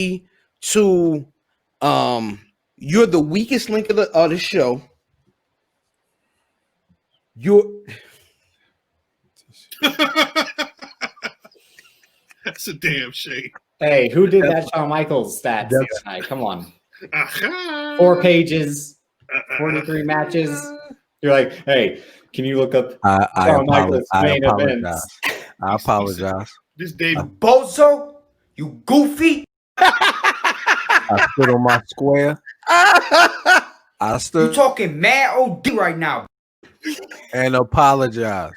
to you're the weakest link of the show. That's a damn shame. Hey, who did that Shawn Michaels stats the other night? Come on. 4 pages, 43 matches. You're like, hey, can you look up Shawn Michaels main events? I apologize. This David Bozo, you goofy. I stood on my square. You talking mad OD right now. And apologize.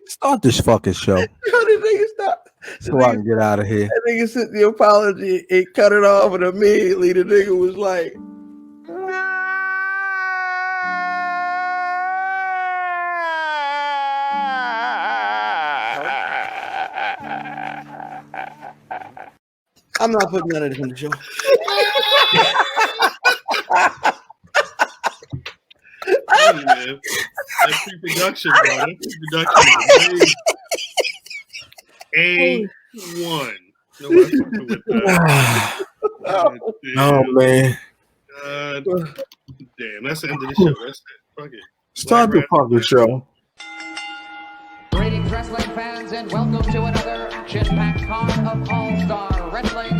Start this fucking show. So I can get out of here. That nigga sent the apology and cut it off, and immediately the nigga was like, I'm not putting none of this in the show. Hey, man. That's pre-production, bro. That's pre-production. A1. No, I'm fucking with that. Oh, man. Damn, that's the end of the show. That's it. Fuck it. Start the fucking show. Greetings, wrestling fans, and welcome to another action-packed card of All-Star Wrestling.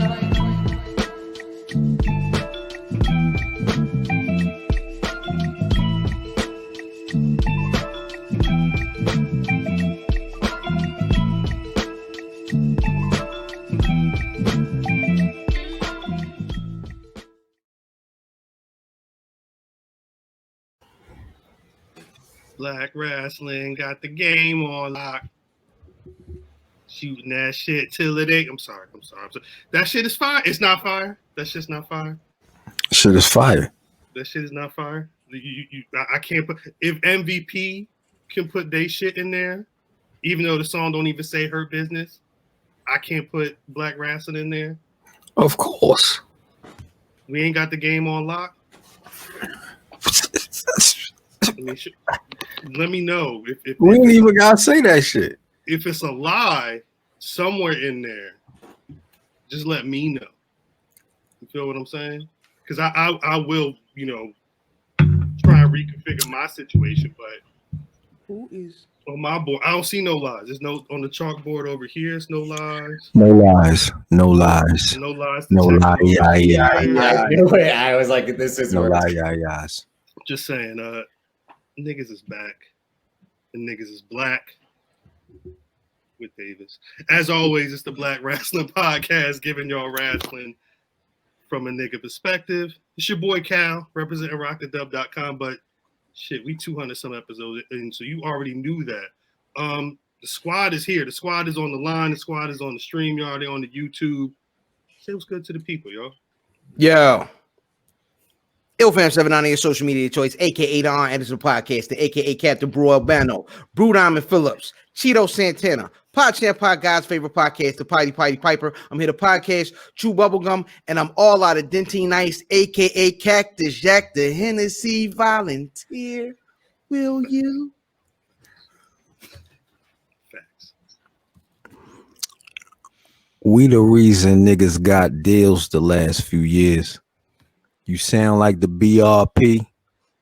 Black Rasslin got the game on lock. Shooting that shit till it ain't. I'm sorry. That shit is fire. It's not fire. That shit's not fire. Shit is fire. That shit is not fire. I can't put. If MVP can put they shit in there, even though the song don't even say Hurt Business, I can't put Black Rasslin in there. Of course. We ain't got the game on lock. Let me know if we ain't even gotta say that shit. If it's a lie somewhere in there, just let me know. You feel what I'm saying? Because I will, try and reconfigure my situation. But who is on my board? I don't see no lies. There's no on the chalkboard over here. It's no lies. No lies. No lies. No lies. No lie. Yeah. I was like, this is no lie. Yeah. Just saying, niggas is back. And niggas is black with Davis. As always, it's the Black Wrestling Podcast, giving y'all wrestling from a nigga perspective. It's your boy Cal, representing rockthedub.com, but shit, we 200 some episodes in, so you already knew that. The squad is here. The squad is on the line. The squad is on the StreamYard. They're on the YouTube. Say what's good to the people, y'all. Yo. IlFam7 on your social media choice, aka the editor of the podcast, the aka Captain Brew Albano, Brew Diamond Phillips, Cheeto Santana, PodChamp Pod God's favorite podcast, the Piety Piper. I'm here to podcast Chew Bubblegum, and I'm all out of Dentine Ice, aka Cactus Jack, the Hennessy volunteer. Will you? Facts. We the reason niggas got deals the last few years. You sound like the BRP,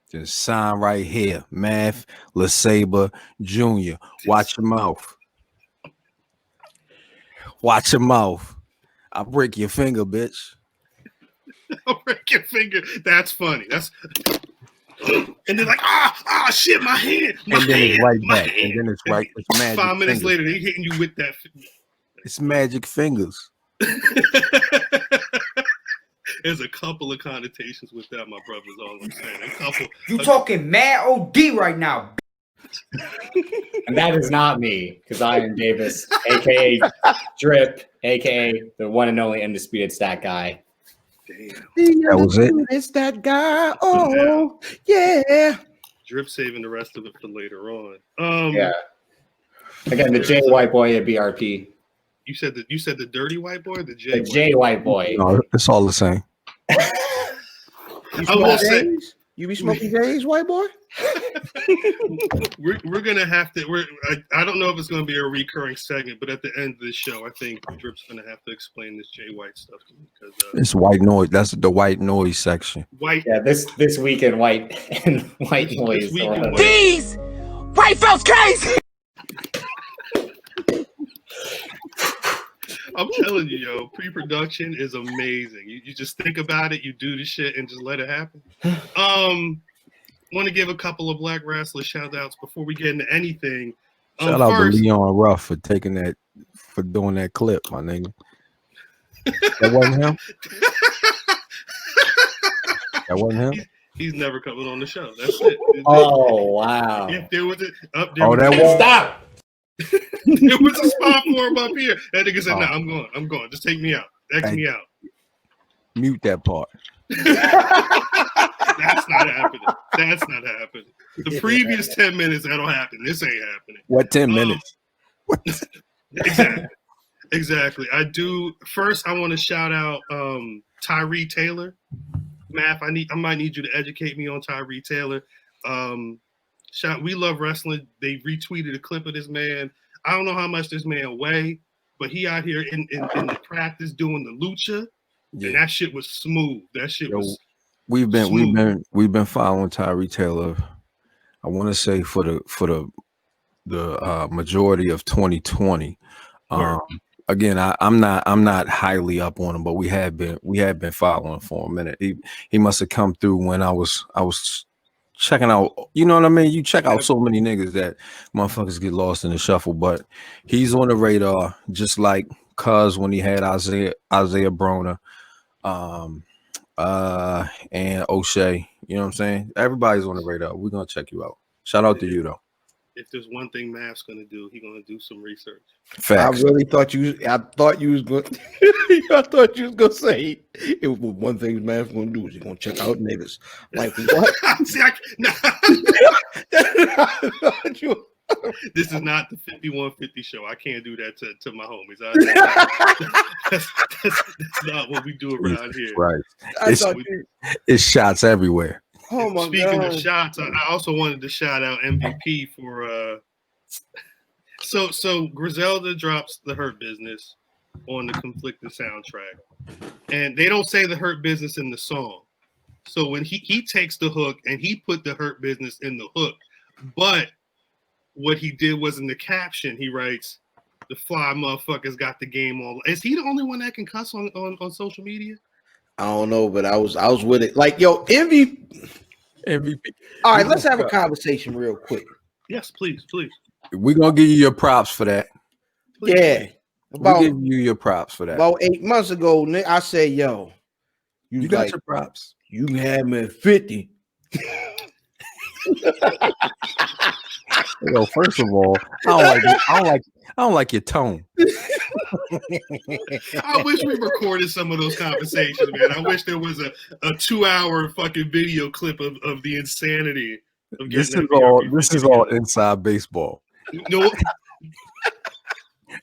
just sign right here. Math, LeSabre Jr. Watch your mouth. Watch your mouth. I'll break your finger, bitch. I'll break your finger. That's funny. That's and they're like, shit, my hand. It's right back. And then it's right. It's magic. 5 minutes fingers. later, they hitting you with that. It's magic fingers. There's a couple of connotations with that, my brother, is all I'm saying. A couple. You talking mad OD right now. And that is not me, because I am Davis, aka Drip, aka the one and only undisputed stat guy. Damn. That was it. It's that guy. Oh, yeah. Drip saving the rest of it for later on. Yeah. Again, the J White Boy at BRP. You said the dirty white boy or the J White Boy? No, it's all the same. I will say, You be smoking J's, white boy? we're gonna have to. I don't know if it's gonna be a recurring segment, but at the end of the show, I think Drip's gonna have to explain this Jay White stuff to me because it's white noise. That's the white noise section. White. Yeah, this week in white noise. These white folks crazy. I'm telling you, yo, pre-production is amazing. You just think about it, you do the shit, and just let it happen. Want to give a couple of Black Wrestler shout-outs before we get into anything. Shout out to Leon Ruff for doing that clip, my nigga. That wasn't him? That wasn't him? He's never coming on the show. That's it. Oh, wow. If there was that was stop. There was a spot for him up here. That nigga said, "Nah, I'm going. Just take me out. X me out." Mute that part. That's not happening. That's not happening. The previous 10 minutes, that'll happen. This ain't happening. What 10 minutes? Exactly. I do. First, I want to shout out Tyree Taylor. Math, I might need you to educate me on Tyree Taylor. We Love Wrestling. They retweeted a clip of this man. I don't know how much this man weigh, but he out here in the practice doing the lucha. Yeah. And that shit was smooth. That shit was. We've been following Tyree Taylor. I want to say for the majority of 2020. Again, I'm not highly up on him, but we had been following for a minute. He must have come through when I was checking out. You know what I mean? You check out so many niggas that motherfuckers get lost in the shuffle, but he's on the radar just like Cuz when he had Isaiah Broner. And O'Shea, you know what I'm saying? Everybody's on the radar. We're gonna check you out. Shout out to you though. If there's one thing Math's gonna do, he's gonna do some research. Facts. I thought you was gonna say it was one thing Math's gonna do is he's gonna check out niggas. Like what? This is not the 5150 show. I can't do that to my homies. That's not what we do around here. Right. It's shots everywhere. Oh my Speaking God. of shots, I also wanted to shout out MVP for so Griselda drops the Hurt Business on the Conflicted soundtrack. And they don't say the Hurt Business in the song. So when he takes the hook and he put the Hurt Business in the hook, but what he did was in the caption, he writes, "The fly motherfuckers got the game on." Is he the only one that can cuss on social media? I don't know, but I was with it. Like, yo, MVP. All right, let's have a conversation real quick. Yes, please. We're gonna give you your props for that. Please. Yeah. We'll give you your props for that. About 8 months ago, I said, yo, you got your props. You can have me at 50. Yo, first of all, I don't like your tone. I wish we recorded some of those conversations, man. I wish there was a 2-hour fucking video clip of the insanity of this is all inside baseball. No,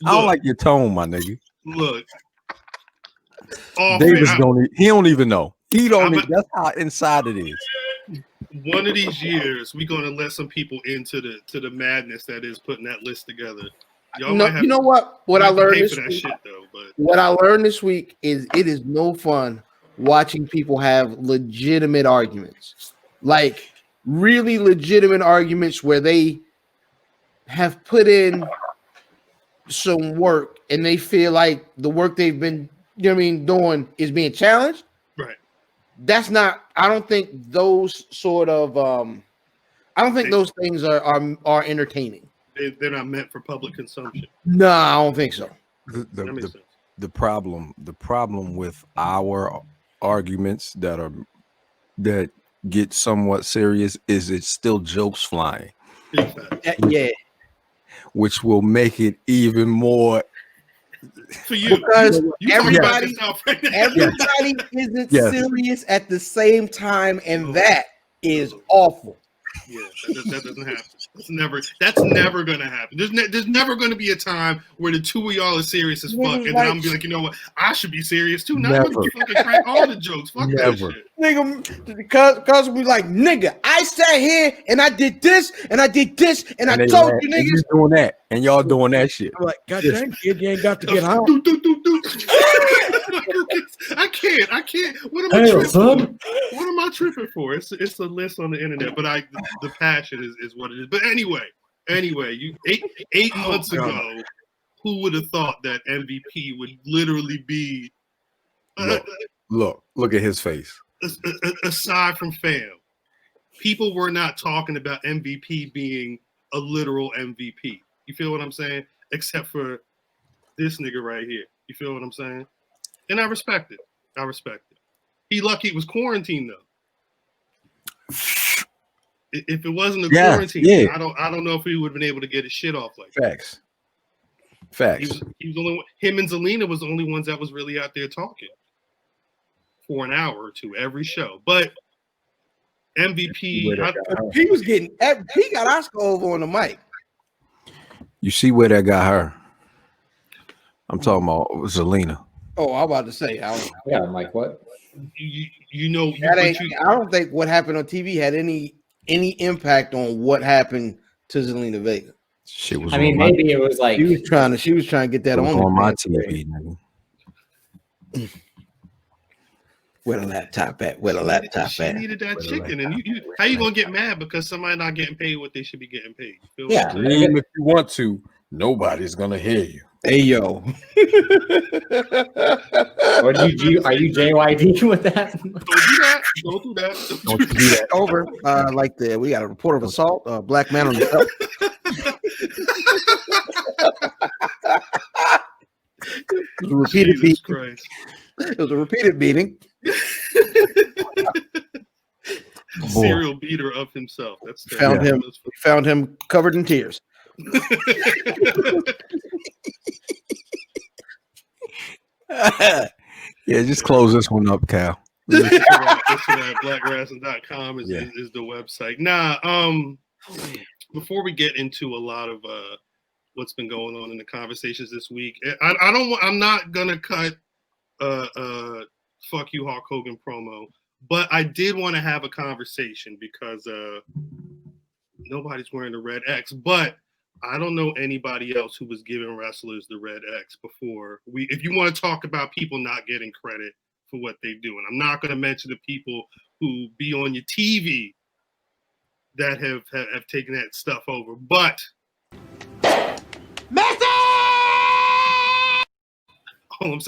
I don't like your tone, my nigga. Look, Davis he don't even know. That's how inside it is. One of these years, we're gonna let some people into the madness that is putting that list together. You know what? What I learned this week, shit, though, but what I learned this week is it is no fun watching people have legitimate arguments, like really legitimate arguments where they have put in some work and they feel like the work they've been, doing is being challenged. Right. That's not. I don't think those sort of. I don't think those things are entertaining. They're not meant for public consumption. No, I don't think so. The problem with our arguments that get somewhat serious is it's still jokes flying. Yeah. Which will make it even more for you because everybody isn't Yes. serious at the same time, and that is awful. Yeah, that doesn't happen. That's never gonna happen. There's never gonna be a time where the two of y'all are serious as fuck, and then I'm gonna be like, you know what? I should be serious too. Now I'm gonna fucking crack all the jokes. Fuck that shit. Nigga, cause we like, nigga, I sat here and I did this and I did this and I told you niggas. You doing that and y'all doing that shit. I'm like, God damn, kid, you ain't got to get home. I can't. What am I tripping for? What am I tripping for? It's a list on the internet, but the passion is what it is. But anyway, you 8 months ago, who would have thought that MVP would literally be look at his face. Aside from fam, people were not talking about MVP being a literal MVP. You feel what I'm saying? Except for this nigga right here. You feel what I'm saying? And I respect it. He lucky it was quarantine though. If it wasn't a quarantine, I don't know if he would have been able to get his shit off like Facts. that. Facts. He was only him and Zelina was the only ones that was really out there talking for an hour or two every show. But MVP, he got Oscar over on the mic. You see where that got her? I'm talking about Zelina. Oh, I'm about to say, yeah, Mike, what? I don't think what happened on TV had any impact on what happened to Zelina Vega. Shit was. I mean, maybe it was like she was trying to get that on my TV. Where the laptop at? She needed that chicken, and you how you gonna get mad because somebody not getting paid what they should be getting paid? Yeah, even if you want to, nobody's gonna hear you. Hey yo, are you JYD with that? Don't do that. Don't do that. Over. We got a report of assault. Black man on the cell. It was a repeated beating. It was a repeated beating. Serial beater of himself. That's found him covered in tears. Yeah, just close this one up, Cal. BlackRasslin.com is the website. Before we get into a lot of what's been going on in the conversations this week, I'm not gonna cut fuck you Hulk Hogan promo, but I did want to have a conversation because nobody's wearing the red X, but I don't know anybody else who was giving wrestlers the red X before. If you want to talk about people not getting credit for what they do, and I'm not going to mention the people who be on your TV that have taken that stuff over, but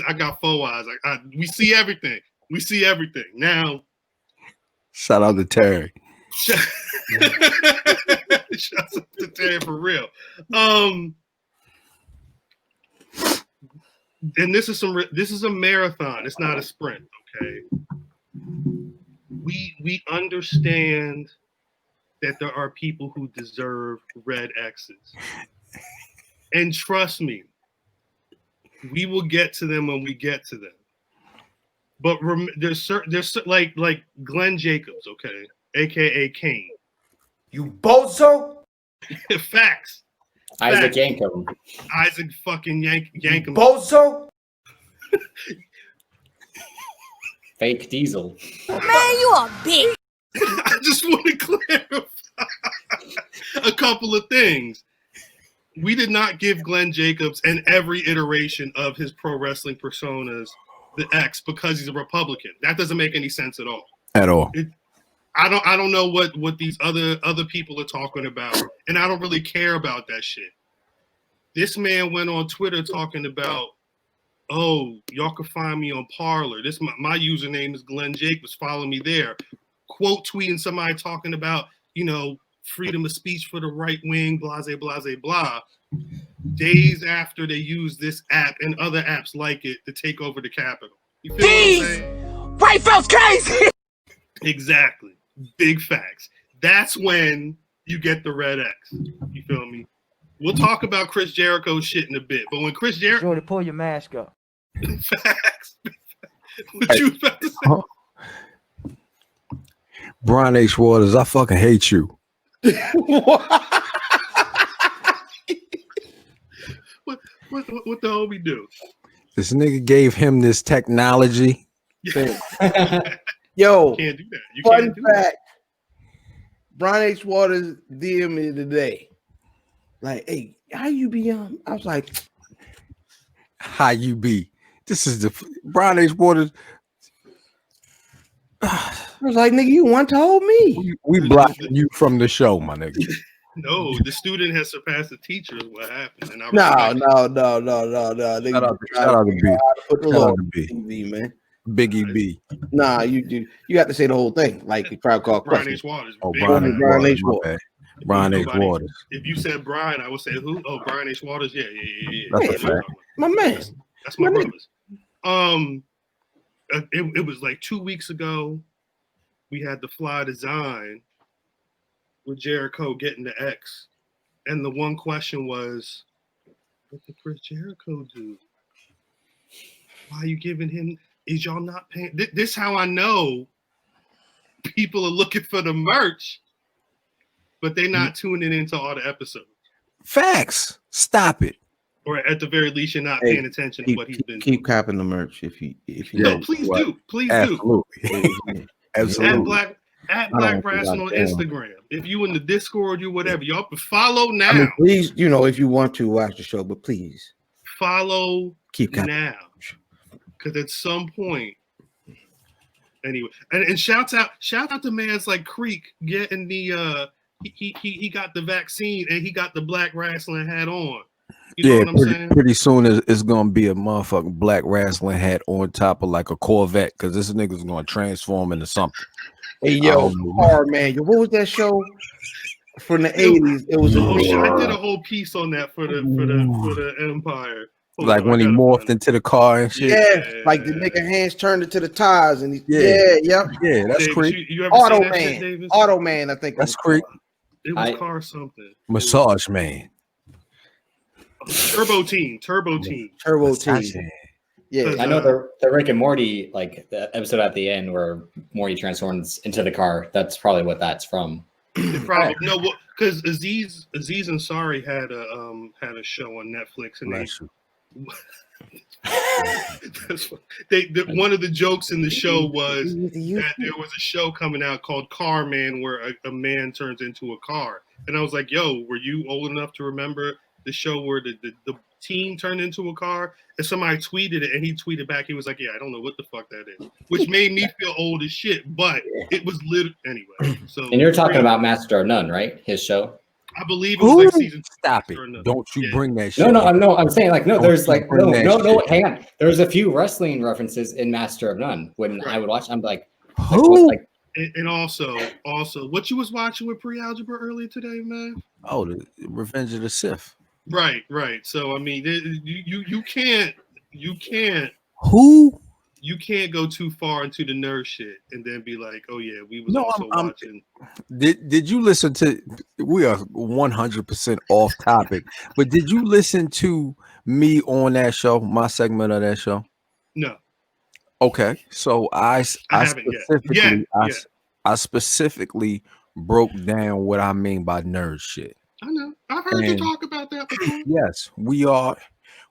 I got 4 eyes. We see everything. Now, shout out to Terry. Shout out to Terry for real. And this is a marathon. It's not a sprint. Okay. We understand that there are people who deserve red X's, and trust me, we will get to them when we get to them. But there's like Glenn Jacobs, okay, aka Kane. You bozo. Facts. Isaac Yankum. Isaac fucking Yankum. Bozo. Fake Diesel. Man, you a bitch. I just want to clarify a couple of things. We did not give Glenn Jacobs and every iteration of his pro wrestling personas the X because he's a Republican. That doesn't make any sense at all. At all. I don't know what these other people are talking about, and I don't really care about that shit. This man went on Twitter talking about, oh, y'all can find me on Parler. This my username is Glenn Jacobs. Follow me there. Quote tweeting somebody talking about, freedom of speech for the right wing, blase, blase, blah. Days after they use this app and other apps like it to take over the Capitol. You feel what I'm saying? White folks crazy. Exactly. Big facts. That's when you get the red X. You feel me? We'll talk about Chris Jericho's shit in a bit, but when Chris Jericho, sure to pull your mask up. Facts. What you about to say? Brian H. Waters, I fucking hate you. What the hell we do? This nigga gave him this technology. Yo, You can't do that. You fun can't do fact. Brian H. Waters DM me today. Like, hey, how you be on? I was like, how you be? This is the Brian H. Waters. I was like, nigga, you once told me. We blocking you from the show, my nigga. No, the student has surpassed the teacher is what happened. And I No. Shout out to B. Put the Shout out Lord to B. TV, man. Biggie B. Nah, you got to say the whole thing, like the crowd call Brian question. H. Waters. Oh, Big Brian Brian H. H. Waters. Brian H. Waters. If you said Brian, I would say who? Oh, Brian H. Waters. Yeah. That's a fact. My man. That's my brothers. It was like 2 weeks ago. We had the fly design with Jericho getting the X, and the one question was, "What did Chris Jericho do? Why are you giving him? Is y'all not paying?" This how I know people are looking for the merch, but they're not tuning into all the episodes. Facts. Stop it. Or at the very least, you're not paying attention to what he's been doing. Keep copping the merch if you No, please do. Please Absolutely. do. Absolutely. At Black Rasslin on Instagram. If you in the Discord, you whatever. Y'all can follow now. I mean, please, if you want to watch the show, but please follow keep copping. now. Because at some point, anyway, and shout out to man's like Creek getting the he got the vaccine and he got the Black Rasslin hat on. You know what I'm saying? Pretty soon it's gonna be a motherfucking Black Rasslin hat on top of like a Corvette because this nigga's gonna transform into something. Hey yo, man, what was that show from the 80s? It was I did a whole piece on that for the Empire. Like when he morphed into the car and shit. Yeah, like the nigga hands turned into the tires and yeah, that's Dave, Creek. You ever Auto seen that Man, shit, Davis? Auto Man, I think that's Creek. It was car something. Massage Man. Turbo Team. Yeah, I know the Rick and Morty, like the episode at the end where Morty transforms into the car. That's probably what that's from. Probably no, because Aziz Ansari had a show on Netflix, and one of the jokes in the show was that there was a show coming out called Car Man where a man turns into a car, and I was like, "Yo, were you old enough to remember the show where the teen turned into a car?" And somebody tweeted it, and he tweeted back. He was like, "Yeah, I don't know what the fuck that is," which made me feel old as shit. But it was lit anyway. So, and you're talking about Master of None, right? His show. I believe it was like season. Stop it! Don't you bring that shit? No. I'm saying like no. There's like no. Hang on. There's a few wrestling references in Master of None. When I would watch, I'm like, who? Like, and also, what you was watching with pre-algebra earlier today, man? Oh, the Revenge of the Sith. Right. So I mean, you can't. Who? You can't go too far into the nerd shit and then be like, "Oh yeah, we was also watching." Did you listen to? We are 100% off topic, but did you listen to me on that show? My segment of that show? No. Okay, so I specifically broke down what I mean by nerd shit. I know. I've heard you talk about that before. Yes, we are.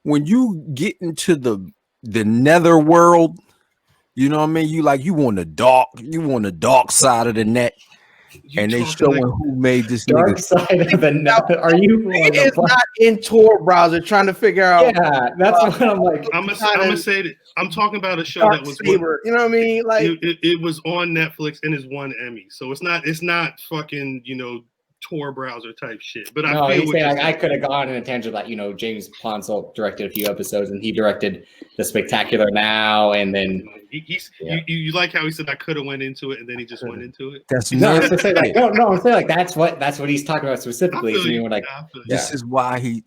When you get into the nether world, you know what I mean? You on the dark side of the net. And they showing who made this dark side of the net. Are you? It is not in Tor browser trying to figure out. Yeah, that's what I'm like. I'm gonna say that I'm talking about a show that was Saber, you know what I mean? Like it was on Netflix and it's won Emmy, so it's not fucking Tor browser type shit. But no, I feel like I could have gone in a tangent that James Ponsel directed a few episodes and he directed The Spectacular Now, and then you like how he said I could have went into it and then he just went into it. That's no, I'm saying like that's what he's talking about specifically. This is why he's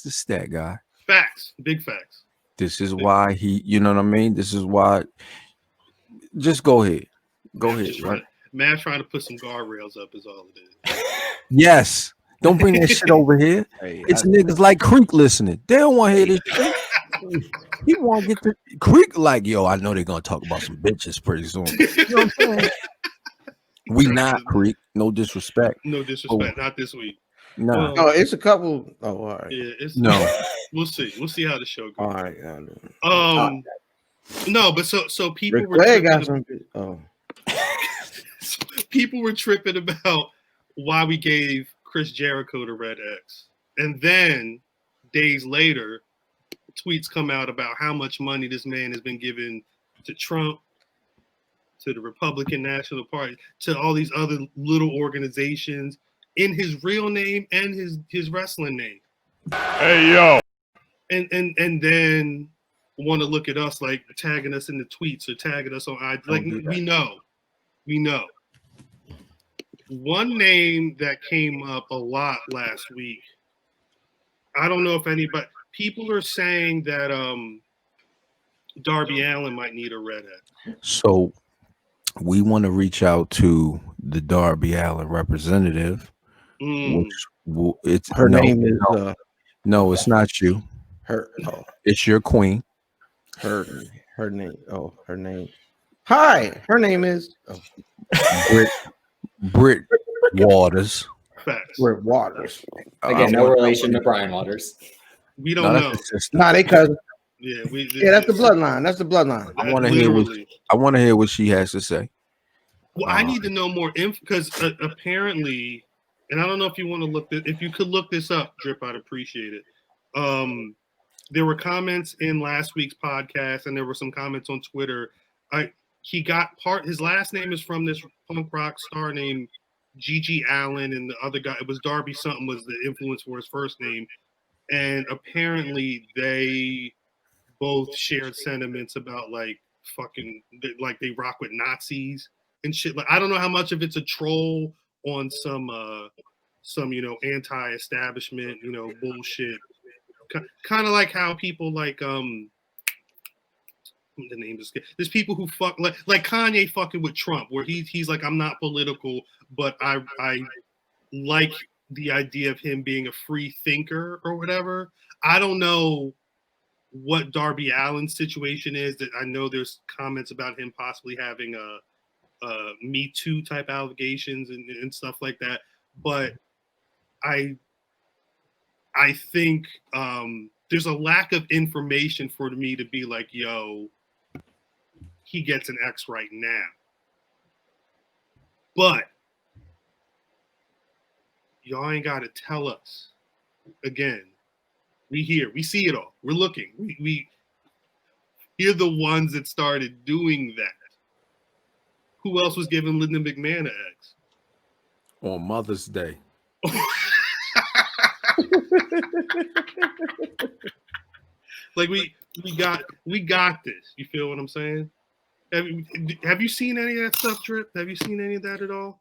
the stat guy. Facts, big facts. This is why he, you know what I mean? This is why. Just go ahead, right? Matt trying to put some guardrails up is all it is. Yes. Don't bring that shit over here. It's niggas like Creek listening. They don't want to hear this shit. He want to get the Creek like, yo, I know they're going to talk about some bitches pretty soon. You know what I'm saying? We not Creek. No disrespect. No disrespect. Not this week. No. Oh, it's a couple. Oh, all right. Yeah, no. We'll see. We'll see how the show goes. All right. No, but so people Ric were Flair got tripping, some. people were tripping about why we gave Chris Jericho the Red X. And then days later, tweets come out about how much money this man has been giving to Trump, to the Republican National Party, to all these other little organizations in his real name and his wrestling name. Hey, yo. And then want to look at us like tagging us in the tweets or tagging us on IG. Like we know. One name that came up a lot last week, I don't know if anybody, people are saying that Darby Allin might need a Red X. So we want to reach out to the Darby Allin representative. Which it's Her name is no, it's not you. It's your queen. Her name. Oh, her name. Hi, her name is Britt Waters. Facts. Britt Waters. Again, no relation to Brian Waters. We don't know. Nah, they cousin. Yeah, that's the bloodline. That's the bloodline. I want to hear what she has to say. Well, I need to know more info because apparently, and I don't know if you want to look if you could look this up, Drip, I'd appreciate it. There were comments in last week's podcast, and there were some comments on Twitter. He got his last name is from this punk rock star named Gigi Allen, and the other guy, it was Darby something was the influence for his first name. And apparently they both shared sentiments about like fucking, like they rock with Nazis and shit. Like, I don't know how much of it's a troll on some, anti-establishment, bullshit. Kind of like how people like, the name is, there's people who fuck like Kanye fucking with Trump, where he's like, I'm not political, but I like the idea of him being a free thinker or whatever. I don't know what Darby Allin's situation is. That I know there's comments about him possibly having a Me Too type allegations and stuff like that. But I think there's a lack of information for me to be like, yo, he gets an X right now. But y'all ain't got to tell us. Again, we see it all. We're looking. We're the ones that started doing that. Who else was giving Linda McMahon an X? On Mother's Day. Like we got this. You feel what I'm saying? Have you seen any of that stuff, Drip? Have you seen any of that at all?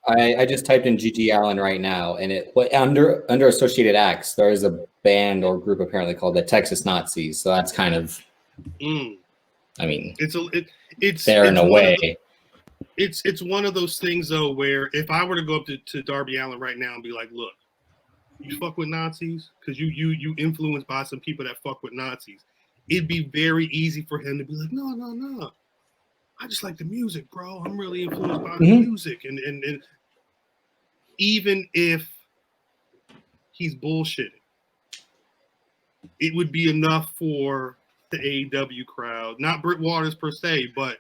I just typed in Gigi Allen right now, and under Associated Acts, there is a band or group apparently called the Texas Nazis. So that's kind of, I mean, it's there in a way. It's one of those things though, where if I were to go up to Darby Allin right now and be like, look, you fuck with Nazis because you influenced by some people that fuck with Nazis, it'd be very easy for him to be like, no. I just like the music, bro. I'm really influenced by the music. And even if he's bullshitting, it would be enough for the AEW crowd, not Britt Waters per se, but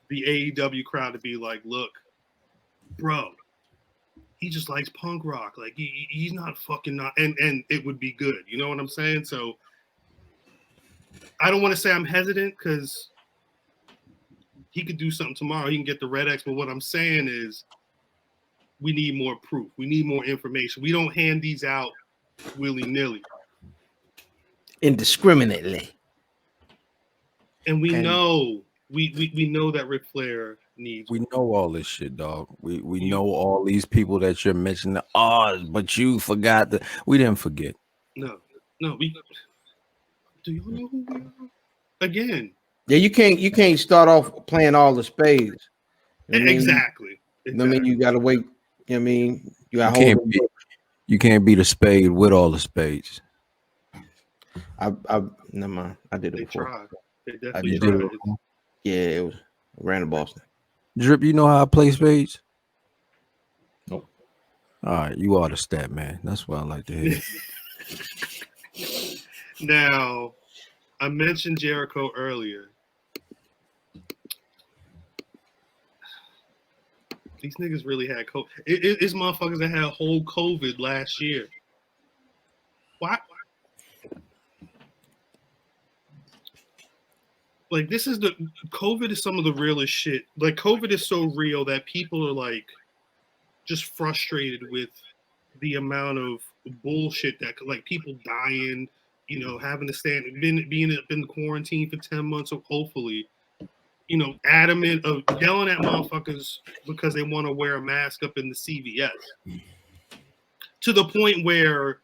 the AEW crowd to be like, look, bro, he just likes punk rock. Like he's not fucking not, and it would be good. You know what I'm saying? So I don't want to say I'm hesitant because he could do something tomorrow. He can get the Red X. But what I'm saying is we need more proof. We need more information. We don't hand these out willy-nilly. Indiscriminately. And we know that Ric Flair needs. We know all this shit, dog. We know all these people that you're mentioning. Oh, but you forgot that. We didn't forget. No. Do you know who we are? Again. Yeah, you can't start off playing all the spades. Exactly. I mean, you gotta wait. I mean, you can't beat a spade with all the spades. Never mind. I did it before. Tried. They definitely tried. Yeah, it was ran to Boston. Drip, you know how I play spades? Nope. All right, you are the stat man. That's what I like to hear. Now, I mentioned Jericho earlier. These niggas really had COVID. It's motherfuckers that had whole COVID last year. Why? Like, this is COVID is some of the realest shit. Like, COVID is so real that people are like just frustrated with the amount of bullshit that, like, people dying, you know, having to being in quarantine for 10 months, so hopefully, you know, adamant of yelling at motherfuckers because they want to wear a mask up in the CVS. To the point where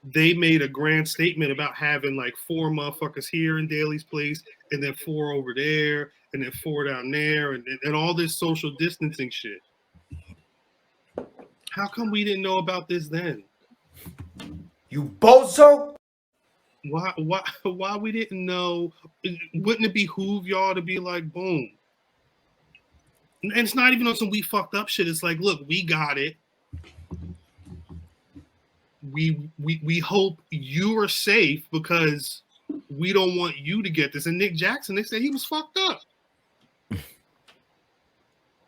they made a grand statement about having like 4 motherfuckers here in Daly's place, and then 4 over there, and then 4 down there, and all this social distancing shit. How come we didn't know about this then? You bozo! Why we didn't know? Wouldn't it behoove y'all to be like, boom? And it's not even on some we fucked up shit. It's like, look, we got it. We hope you are safe because we don't want you to get this. And Nick Jackson, they said he was fucked up.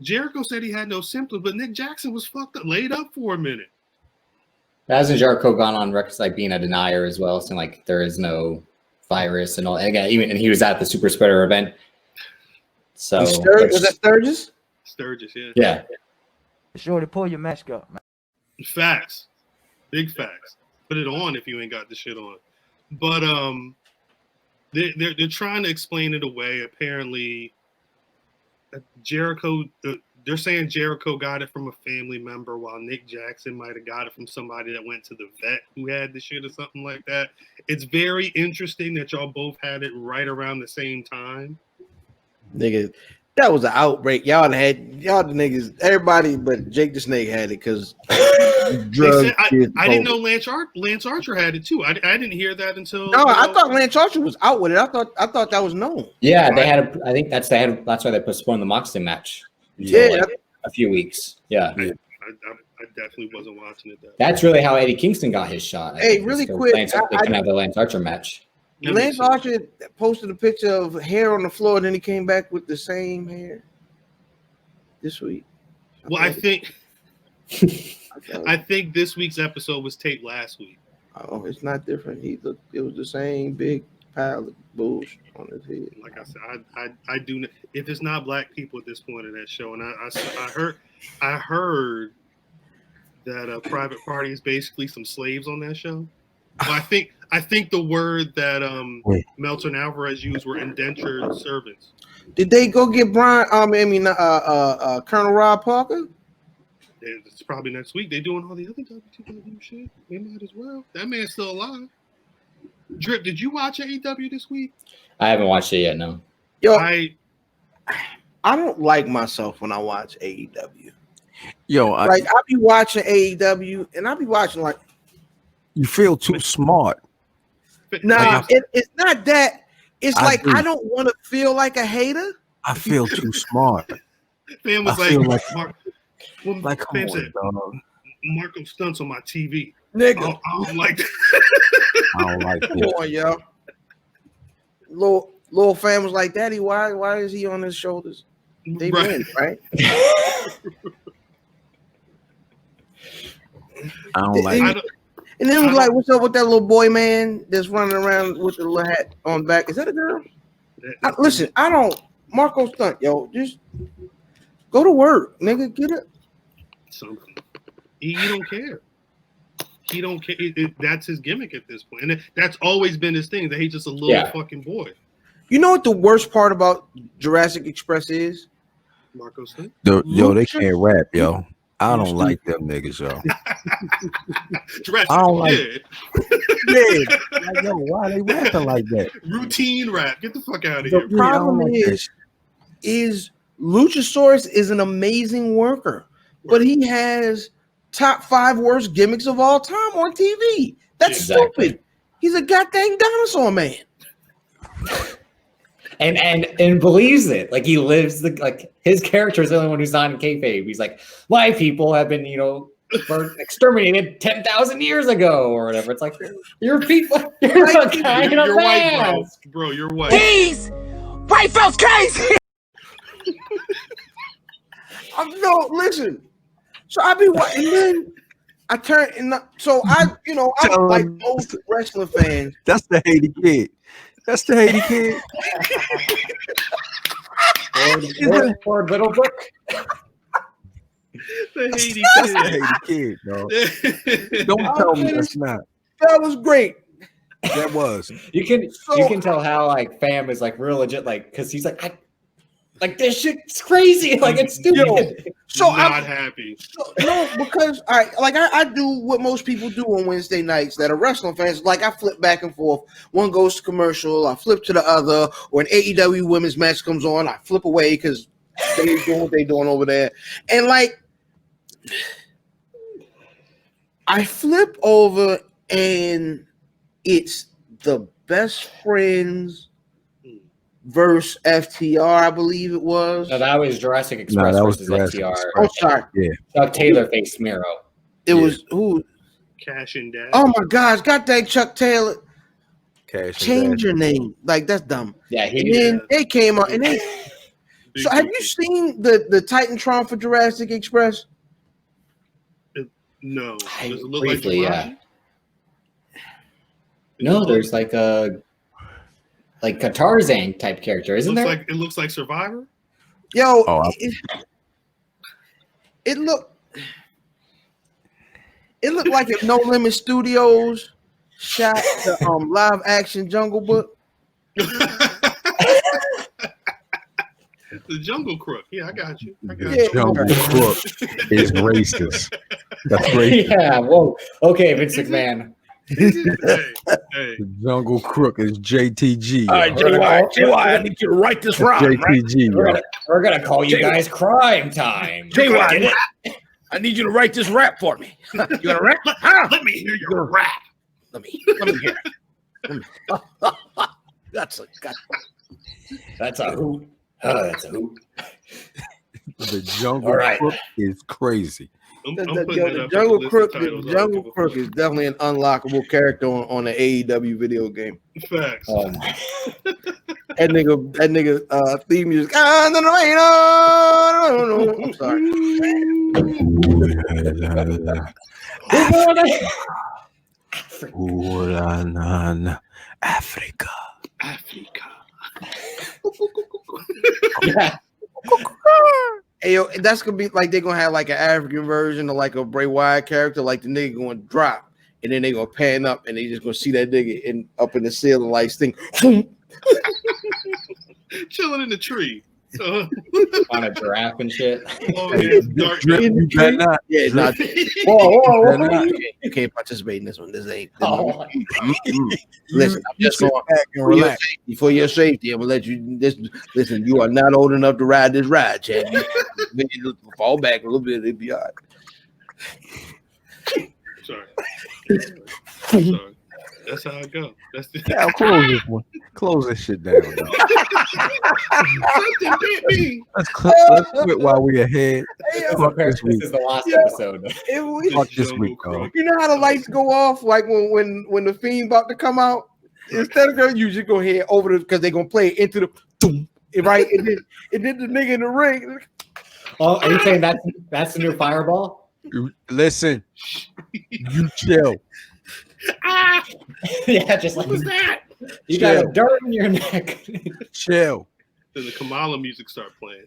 Jericho said he had no symptoms, but Nick Jackson was fucked up, laid up for a minute. Hasn't Jericho gone on record like being a denier as well, saying like there is no virus and all? And again, and he was at the super spreader event. So was that Sturgis? Sturgis, yeah. Yeah. Sure to pull your mask up, man. Facts. Big facts. Put it on if you ain't got the shit on. But they're trying to explain it away. Apparently, Jericho. They're saying Jericho got it from a family member, while Nick Jackson might have got it from somebody that went to the vet who had the shit or something like that. It's very interesting that y'all both had it right around the same time. Nigga, that was an outbreak. Y'all the niggas, everybody but Jake the Snake had it because drugs. I didn't know Lance Archer had it too. I didn't hear that until. No, I thought Lance Archer was out with it. I thought that was known. Yeah, they had. I think that's why they postponed the Moxley match. Yeah, like a few weeks. Yeah. I definitely wasn't watching it. That's really how Eddie Kingston got his shot. Hey, really quick, they can have the Lance Archer match. Lance Archer posted a picture of hair on the floor, and then he came back with the same hair this week. Well, I think this week's episode was taped last week. Oh, it's not different. It was the same big pile of bullshit on his head. Like I said, I do. If it's not black people at this point in that show, and I heard that Private Party is basically some slaves on that show. But I think the word that Meltzer and Alvarez used were indentured servants. Did they go get Colonel Rob Parker? It's probably next week. They're doing all the other WTW shit. They might as well. That man's still alive. Drip, did you watch AEW this week? I haven't watched it yet. No. Yo, I don't like myself when I watch AEW. Yo, I be watching AEW and I be watching like. You feel too smart. Nah, it's not that. It's I don't want to feel like a hater. I feel too smart. Fam was come on, dog. Marco stunts on my TV. Nigga. I don't like that. I don't like that. Come on, yo. Little fam was like, Daddy, why is he on his shoulders? They win, right? I don't like it. And then it was like, what's up with that little boy man that's running around with the little hat on the back? Is that a girl? Listen, I don't. Marco stunt, yo. Just go to work, nigga. Get it. Something. He don't care. He don't care. That's his gimmick at this point. And that's always been his thing, that he's just a little fucking boy. You know what the worst part about Jurassic Express is? Marco stunt? Yo, they can't rap, yo. I don't like them niggas, yo. Jurassic, I don't like like, yo, why they rapping like that? Routine rap. Get the fuck out of here. The problem is Luchasaurus is an amazing worker, but he has top 5 worst gimmicks of all time on TV. That's stupid. He's a goddamn dinosaur man. And believes it. Like he lives his character is the only one who's not in kayfabe. He's like, my people have been, exterminated 10,000 years ago or whatever. It's like your people, you're white, bro. You're white. These white folks crazy. No, listen. So I be watching, and then I turn and so I'm like most wrestling fans. That's the Haiti kid. That's the Haiti kid. Lord Littlebrook. The Haiti That's the Haiti kid, dog. Don't tell me that's not. That was great. That was. You can tell how like Fam is like real legit, like because he's like this shit's crazy, like it's stupid. So I'm happy. No, because I do what most people do on Wednesday nights that are wrestling fans. Like I flip back and forth. One goes to commercial, I flip to the other, or an AEW women's match comes on, I flip away because they doing what they doing over there. And like I flip over and it's the Best Friends versus FTR, I believe it was. No, that was Jurassic Express versus FTR. Oh, sorry. Yeah. Chuck Taylor faced Miro. It was who? Cash and Dash. Oh my gosh, got that Chuck Taylor. Cash Change your name. Like that's dumb. Yeah, and then they came out and they. So have you seen the Titantron for Jurassic Express? No. Does it look briefly, like yeah. No, there's like a Tarzan type character, isn't there? It looks like Survivor. Yo, it looked like if No Limit Studios shot the live action Jungle Book. The Jungle Crook. Yeah, I got you. Jungle Crook is racist. That's racist. Yeah, whoa. Okay, Vince McMahon. Hey. The Jungle Crook is JTG. All right, JY, I need you to write this rhyme. JTG. We're gonna call you guys Crime Time. JY, I need you to write this rap for me. You gonna rap? Huh? Let me hear your rap. Let me hear it. That's a hoot. Oh, that's a hoot. The Jungle Crook is crazy. The Jungle Crook is definitely an unlockable character on an AEW video game. Facts. That nigga theme music. No. I'm sorry. Africa. Yeah. Hey, yo, that's gonna be like they're gonna have like an African version of like a Bray Wyatt character, like the nigga gonna drop, and then they gonna pan up, and they just gonna see that nigga up in the ceiling lights thing, chilling in the tree. On a giraffe and shit. Oh yeah, dark. You better not. Yeah, not. Whoa. You can't participate in this one. This ain't. Listen, I'm just going for your safety. I'm gonna let you. Listen, you are not old enough to ride this ride, Chad. You fall back a little bit, it'll be all right. Sorry. That's how I go. That's the I'll close this one. Close this shit down. Let's quit while we're ahead. Fuck this week. This is the last episode. Fuck this week, dog. You know how the lights go off, like when the Fiend about to come out. Instead of going, you just go ahead over because they're gonna play it into the boom, right, and then the nigga in the ring. Oh, are you saying that's the new Fireball? Listen, you chill. Yeah, just like what was that? You got a dirt in your neck. Chill. Then the Kamala music start playing.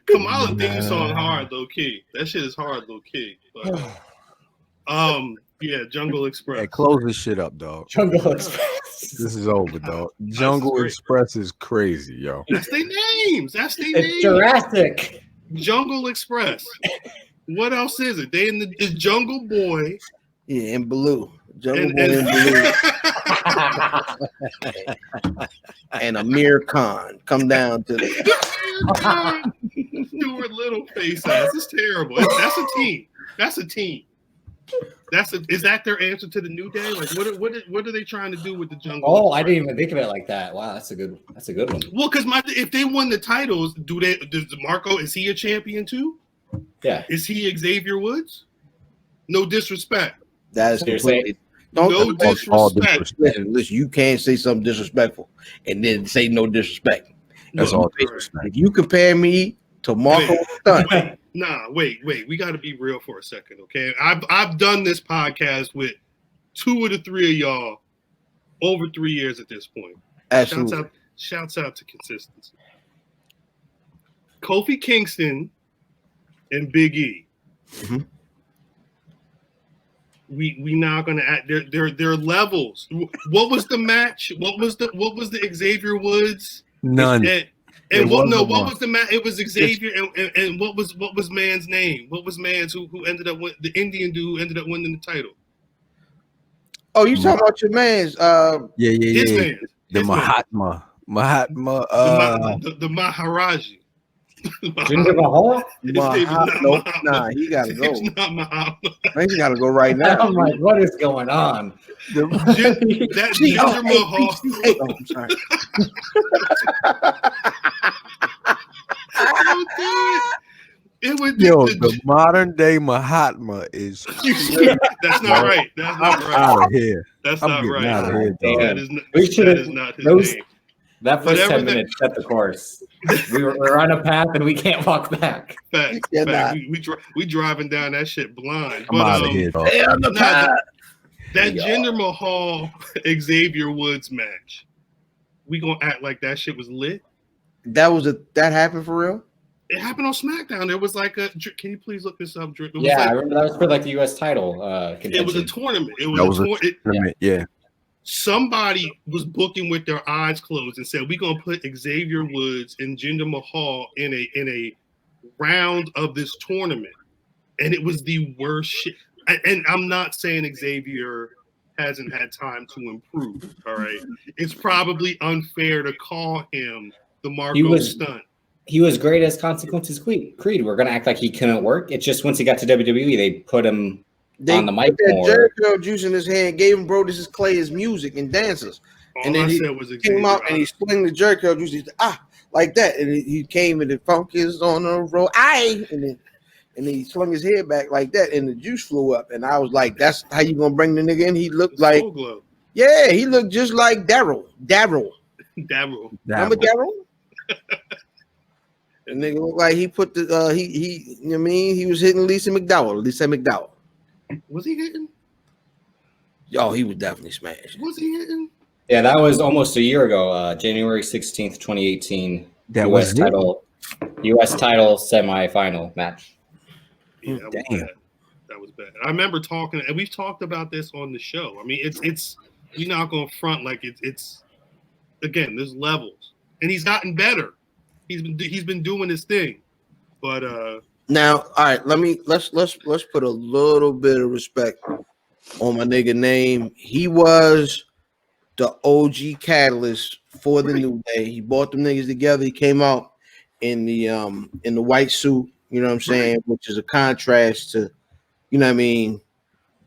Kamala theme song hard low key. That shit is hard low key. But, yeah, Jungle Express. Hey, close this shit up, dog. Jungle Express. This is over, dog. Jungle Express is crazy, yo. That's their names. It's Jurassic. Jungle Express. What else is it? They in the Jungle Boy. Yeah, in blue. Jungle Boy in blue. And Amir Khan come down to the Stuart Little face ass. It's terrible. That's a team. Is that their answer to the New Day? Like what are they trying to do with the Jungle? Oh, I didn't even think of it like that. Wow, that's a good one. Well, because if they won the titles, does Marco, is he a champion too? Yeah. Is he Xavier Woods? No disrespect. That is completely no disrespect. Listen, you can't say something disrespectful and then say no disrespect. That's Look, all disrespect. If you compare me to Marco Stunt, wait. We got to be real for a second, okay? I've done this podcast with 2 of the 3 of y'all over 3 years at this point. absolutely. Shouts out to consistency. Kofi Kingston and Big E. Mm-hmm. We now gonna add their levels. What was the match? What was the Xavier Woods? None. And what was the match? It was Xavier and what was man's name? What was man's who ended up with the Indian dude who ended up winning the title? Oh, you talking about your man's? His man. The Mahatma. The Maharaji. Jinder Mahal? Nah, he gotta go. It's not Mahatma. He gotta go right now. I'm like, what is going on? That Jinder Mahal. Oh, I'm sorry. The modern day Mahatma is. That's not right. That's not right. Out of here. That's I'm not getting right. out of here, dog. That is not, We should that have is not his those. name. That first 10 minutes set the course. We're on a path and we can't walk back. Fact. We driving down that shit blind. I'm out of here, dog. That Jinder Mahal Xavier Woods match. We gonna act like that shit was lit. That happened for real? It happened on SmackDown. There was like a. Can you please look this up, Drew? I remember that was for like the U.S. title. It was a tournament. Yeah. Somebody was booking with their eyes closed and said, "We're gonna put Xavier Woods and Jinder Mahal in a round of this tournament," and it was the worst shit. And I'm not saying Xavier hasn't had time to improve. All right, it's probably unfair to call him the Marco Stunt. He was great as Consequences Creed. We're gonna act like he couldn't work. It's just once he got to WWE, they put him on the mic more. Jericho juice in his hand, gave him This Is Clay his music and dances. All and then he came out and he swung the Jericho juice. He said, like that. And he came and the funk is on the road. And he swung his head back like that, and the juice flew up. And I was like, "That's how you gonna bring the nigga in?" He looked like, he looked just like Daryl. Remember Daryl? The nigga looked like he put the he was hitting Lisa McDowell. Was he hitting? Oh, he was definitely smashed. Was he hitting? Yeah, that was almost a year ago, January 16th, 2018. That US title semifinal match. Yeah, that was bad. I remember talking, and we've talked about this on the show. I mean, it's you're not going to front like it's again. There's levels, and he's gotten better. He's been doing his thing, but now, all right. Let's put a little bit of respect on my nigga name. He was the OG catalyst for the New Day. He brought them niggas together. He came out in the white suit. You know what I'm saying? Which is a contrast to, you know what I mean,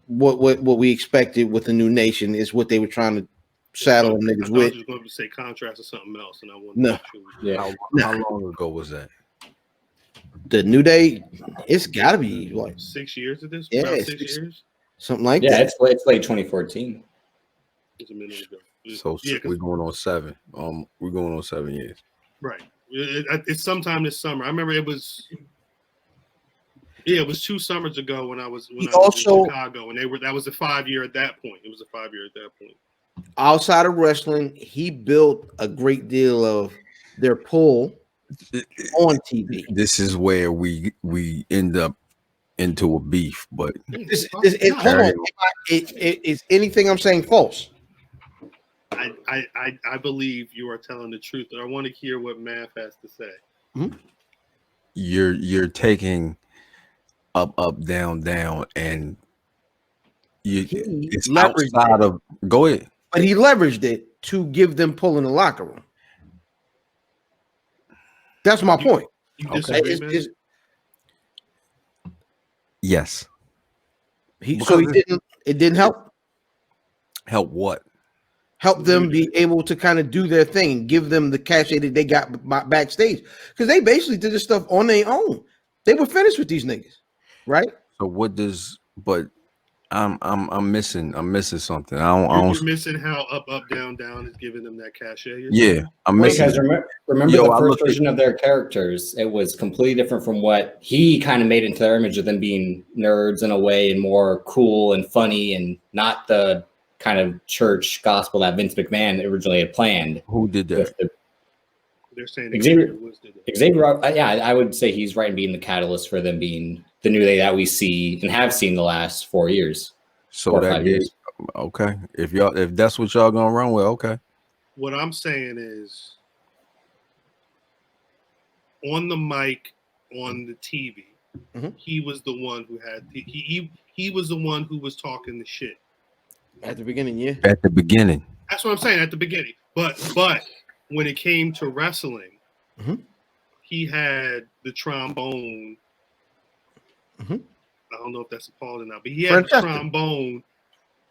what we expected with the New Nation is what they were trying to saddle them niggas with. I was just going to say contrast to something else, and I wanted no. Yeah. How long ago was that? The New Day, it's got to be like 6 years at this. Yeah, about 6 years. Something like that. Yeah, it's late 2014. It's a minute ago. So we're going on 7. We're going on 7 years. Right. It's sometime this summer. I remember it was. Yeah, it was 2 summers ago when I was in Chicago, and that was a 5-year at that point. It was a 5-year at that point. Outside of wrestling, he built a great deal of their pull on TV. This is where we end up into a beef, but is anything I'm saying false? I believe you are telling the truth, and I want to hear what Math has to say. Mm-hmm. You're taking up, down, and it's outside of. Go ahead. But he leveraged it to give them pull in the locker room. That's my point. You disagree, yes. It didn't help. Help what? Help them be able to kind of do their thing and give them the cachet that they got backstage. Because they basically did this stuff on their own. They were finished with these niggas, right? So what does, but I'm missing something. You're missing how up, down, down is giving them that cachet. Yeah, I'm missing. Because remember the first version of their characters, it was completely different from what he kind of made into their image of them being nerds in a way and more cool and funny and not the kind of church gospel that Vince McMahon originally had planned. Who did that? They're saying Xavier. I would say he's right in being the catalyst for them being the New Day that we see and have seen the last 4 years. So that is okay. If that's what y'all gonna run with, okay. What I'm saying is, on the mic, on the TV, he was the one who had he was the one who was talking the shit at the beginning. Yeah, at the beginning. That's what I'm saying, at the beginning. But when it came to wrestling, he had the trombone. I don't know if that's appalled or not, but he had the trombone,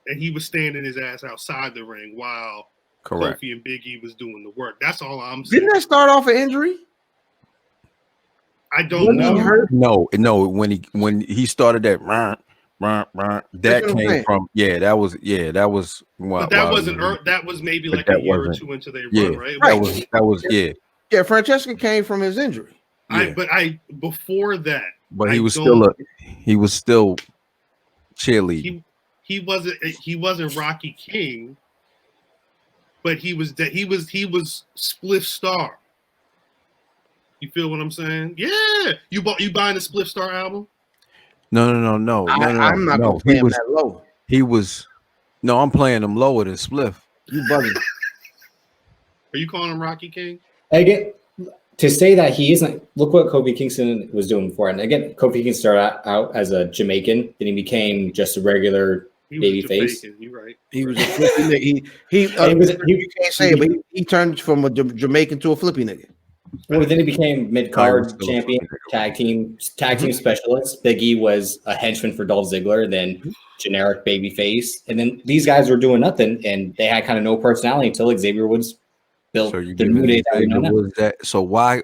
and he was standing his ass outside the ring while Kofi and Big E was doing the work. That's all I'm saying. Didn't that start off an injury? I don't know. No. When he started that, that came from that was. But that wasn't. That was maybe like a year or two into their run, right? That was. Yeah, Francesca came from his injury. Before that. But he was still cheerleading. He wasn't Rocky King, but he was Spliff Star. You feel what I'm saying? Yeah. You buying the Spliff Star album? No. I'm not gonna play him that low. I'm playing him lower than Spliff. You bugging. Are you calling him Rocky King? Again, to say that he isn't, look what Kofi Kingston was doing before. And again, Kofi Kingston started out as a Jamaican, then he became just a regular baby face. You're right. He was a flippy nigga. You can't say it, but he turned from a Jamaican to a flippy nigga. Well, then he became mid-card champion, tag team specialist. Big E was a henchman for Dolph Ziggler, then generic baby face. And then these guys were doing nothing, and they had kind of no personality until Xavier Woods built the New Day that we know now. So why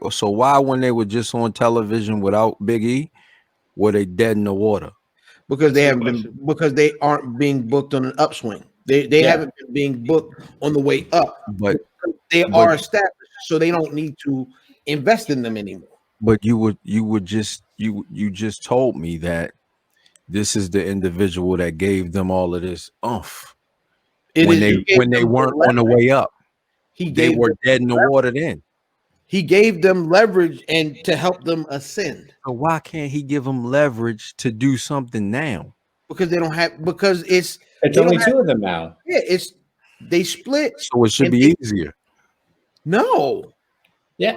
when they were just on television without Big E, were they dead in the water? Because they aren't being booked on an upswing. They haven't been being booked on the way up. But they are established, so they don't need to invest in them anymore. But you just told me that this is the individual that gave them all of this oomph. When they weren't on the way up. They were dead in the water then. He gave them leverage and to help them ascend. So why can't he give them leverage to do something now? Because they don't have. Because it's only two of them now. Yeah, they split. So it should be easier. No. Yeah.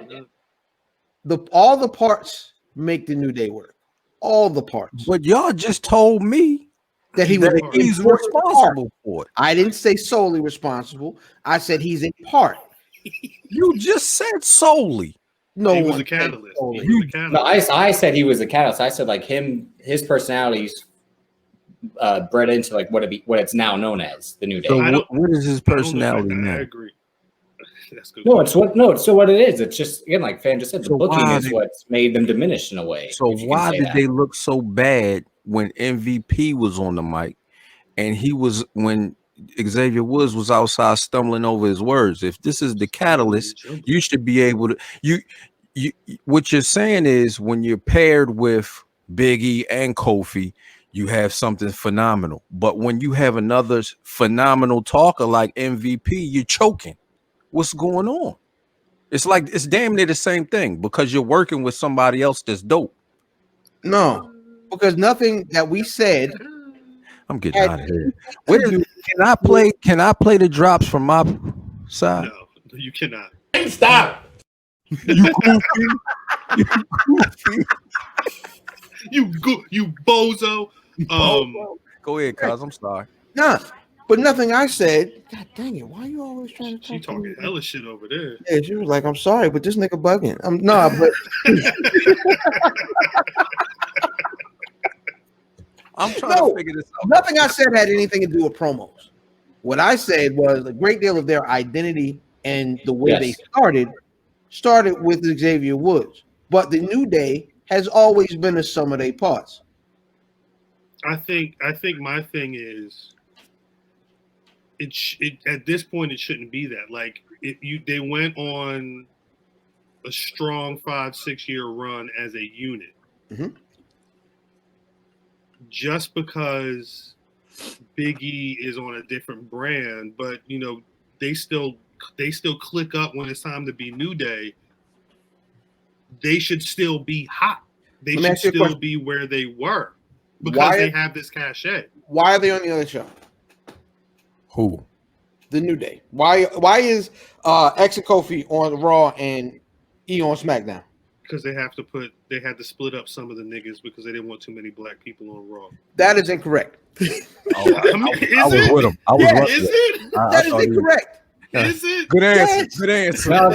All the parts make the New Day work. All the parts. But y'all just told me that he's responsible for it. I didn't say solely responsible. I said he's a part. You just said solely. No, he was a catalyst. No, I said he was a catalyst. I said like his personality's bred into like what it's now known as the New Day. So what is his personality now? I agree. That's good. No, it's what it is. It's just again, like Fan just said, the booking is what's made them diminish in a way. So why did they look so bad when MVP was on the mic and when Xavier Woods was outside stumbling over his words? If this is the catalyst, you should be able to. You what you're saying is when you're paired with Big E and Kofi, you have something phenomenal. But when you have another phenomenal talker like MVP, you're choking. What's going on? It's like it's damn near the same thing because you're working with somebody else that's dope. No, because nothing that we said. I'm getting out of here. Can I play the drops from my side? No, you cannot. Hey, stop. You goofy. You bozo. Go ahead, cuz I'm sorry. Nah, but nothing I said. God dang it! Why are you always trying to? She talking hella shit over there. Yeah, she was like, "I'm sorry, but this nigga bugging." But I'm trying to figure this out. Nothing I said had anything to do with promos. What I said was a great deal of their identity and the way they started with Xavier Woods. But the New Day has always been a sum of their parts. I think my thing is it at this point it shouldn't be that. Like they went on a strong 5-6 year run as a unit. Mm-hmm. Just because Big E is on a different brand, but you know, they still click up when it's time to be New Day. They should still be hot. They should still be where they were because they have this cachet. Why are they on the other show? Who? The New Day. Why is X and Kofi on Raw and E on SmackDown? Because they had to split up some of the niggas because they didn't want too many black people on Raw. That is incorrect. I was with him. Is it? That is incorrect. Is it? Good answer. Yes. Good answer. No,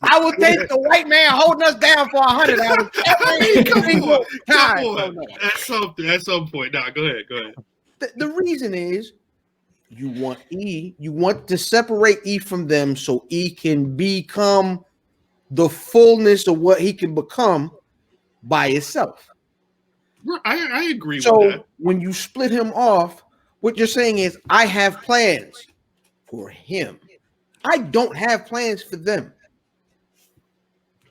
I will take the white man holding us down for 100 hours every single time. At some point. Nah, go ahead. The reason is you want to separate E from them so E can become the fullness of what he can become by itself. I agree with that. So when you split him off, what you're saying is, I have plans for him. I don't have plans for them.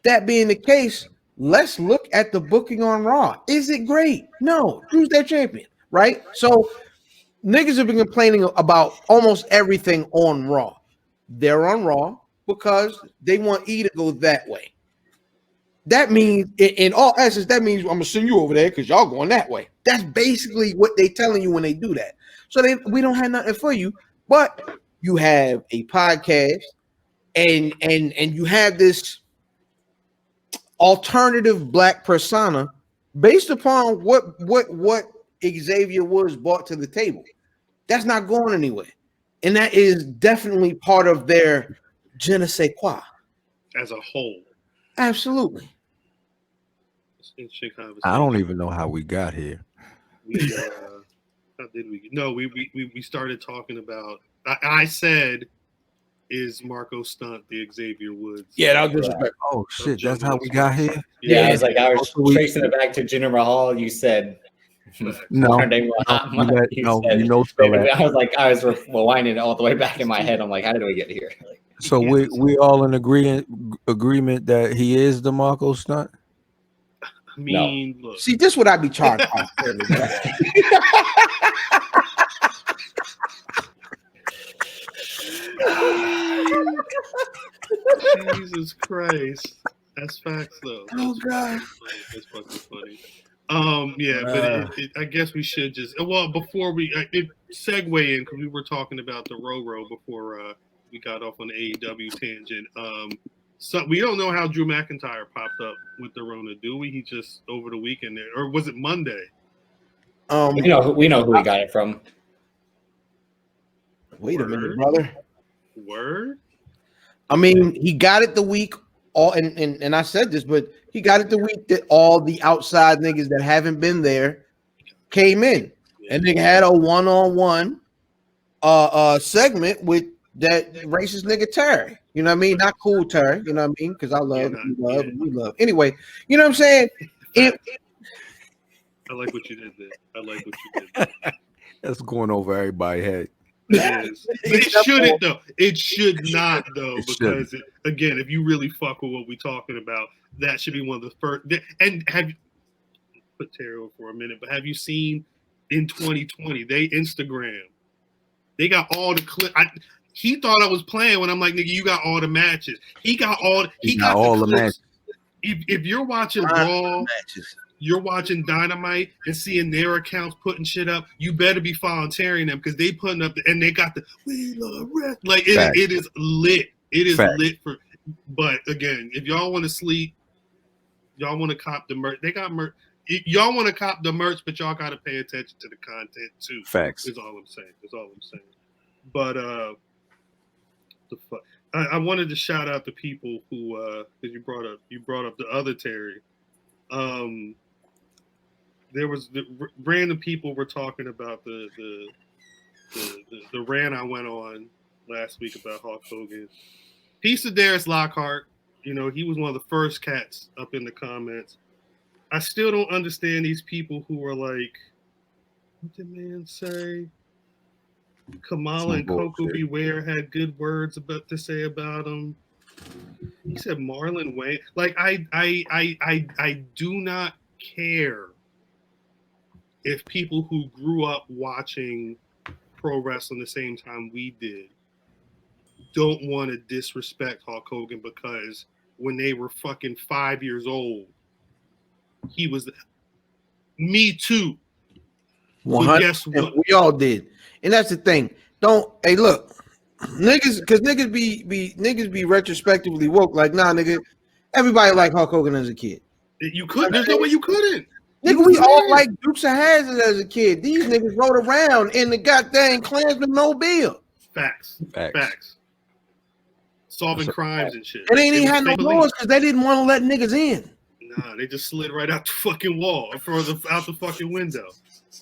That being the case, let's look at the booking on Raw. Is it great? No. Who's their champion? Right? So niggas have been complaining about almost everything on Raw. They're on Raw because they want E to go that way. That means, in all essence, that means I'm going to send you over there because y'all going that way. That's basically what they're telling you when they do that. So we don't have nothing for you, but you have a podcast and you have this alternative black persona based upon what Xavier Woods brought to the table. That's not going anywhere. And that is definitely part of their je ne sais quoi. As a whole. Absolutely. I don't even know how we got here. How did we? No, we started talking about. I said, "Is Marco Stunt the Xavier Woods?" Yeah, that was disrespectful. Oh shit, that's how we got here. Yeah, I was tracing it back to Jinder Mahal. You said no. I was rewinding it all the way back in my head. I'm like, how did we get here? Like, so we all in agreement that he is the Marco Stunt. I mean, look. See, this is what I be charged. Jesus Christ, that's facts though. Oh God, that's fucking funny. Yeah, but I guess we should just before we segue in because we were talking about the Roro before we got off on the AEW tangent. So we don't know how Drew McIntyre popped up with the Rona, do we? He just over the weekend there, or was it Monday? We know who he got it from. Wait a minute, brother. Word. I mean, he got it the week and I said this, but he got it the week that all the outside niggas that haven't been there came in, and they had a one-on-one segment with that racist nigga Terry. You know what I mean? Not cool Terry. You know what I mean? Because I love, we love. Anyway, you know what I'm saying? I like what you did there. That's going over everybody's head. It shouldn't though. It should not though, because again, if you really fuck with what we're talking about, that should be one of the first. And have you put Terry over for a minute? But have you seen in 2020 they Instagram? They got all the clip. He thought I was playing when I'm like, nigga, you got all the matches. He got all the matches. If you're watching Raw, you're watching Dynamite and seeing their accounts putting shit up, you better be volunteering them because they putting up and they got the we love rest. Like it is lit. It is lit for. But again, if y'all want to sleep, y'all want to cop the merch. They got merch. Y'all want to cop the merch, but y'all got to pay attention to the content too. Facts. Is all I'm saying. But the fuck. I wanted to shout out the people who because you brought up the other Terry. There was random people were talking about the rant I went on last week about Hulk Hogan. Peace to Darius Lockhart. You know, he was one of the first cats up in the comments. I still don't understand these people who are like, what did man say? Kamala and Coco Beware had good words to say about him. He said Marlon Wayne. Like I do not care if people who grew up watching pro wrestling the same time we did don't want to disrespect Hulk Hogan because when they were fucking 5 years old, he was me too. But guess what? We all did. And that's the thing. Hey, look, niggas, because niggas be retrospectively woke. Like, nah, nigga, everybody liked Hulk Hogan as a kid. You couldn't. There's no way you couldn't. Nigga, we all like Dukes of Hazzard as a kid. These niggas rode around in the goddamn Klansman mobile. Facts. Solving crimes and shit. And they ain't had no doors because they didn't want to let niggas in. Nah, they just slid right out the fucking wall, out the fucking window.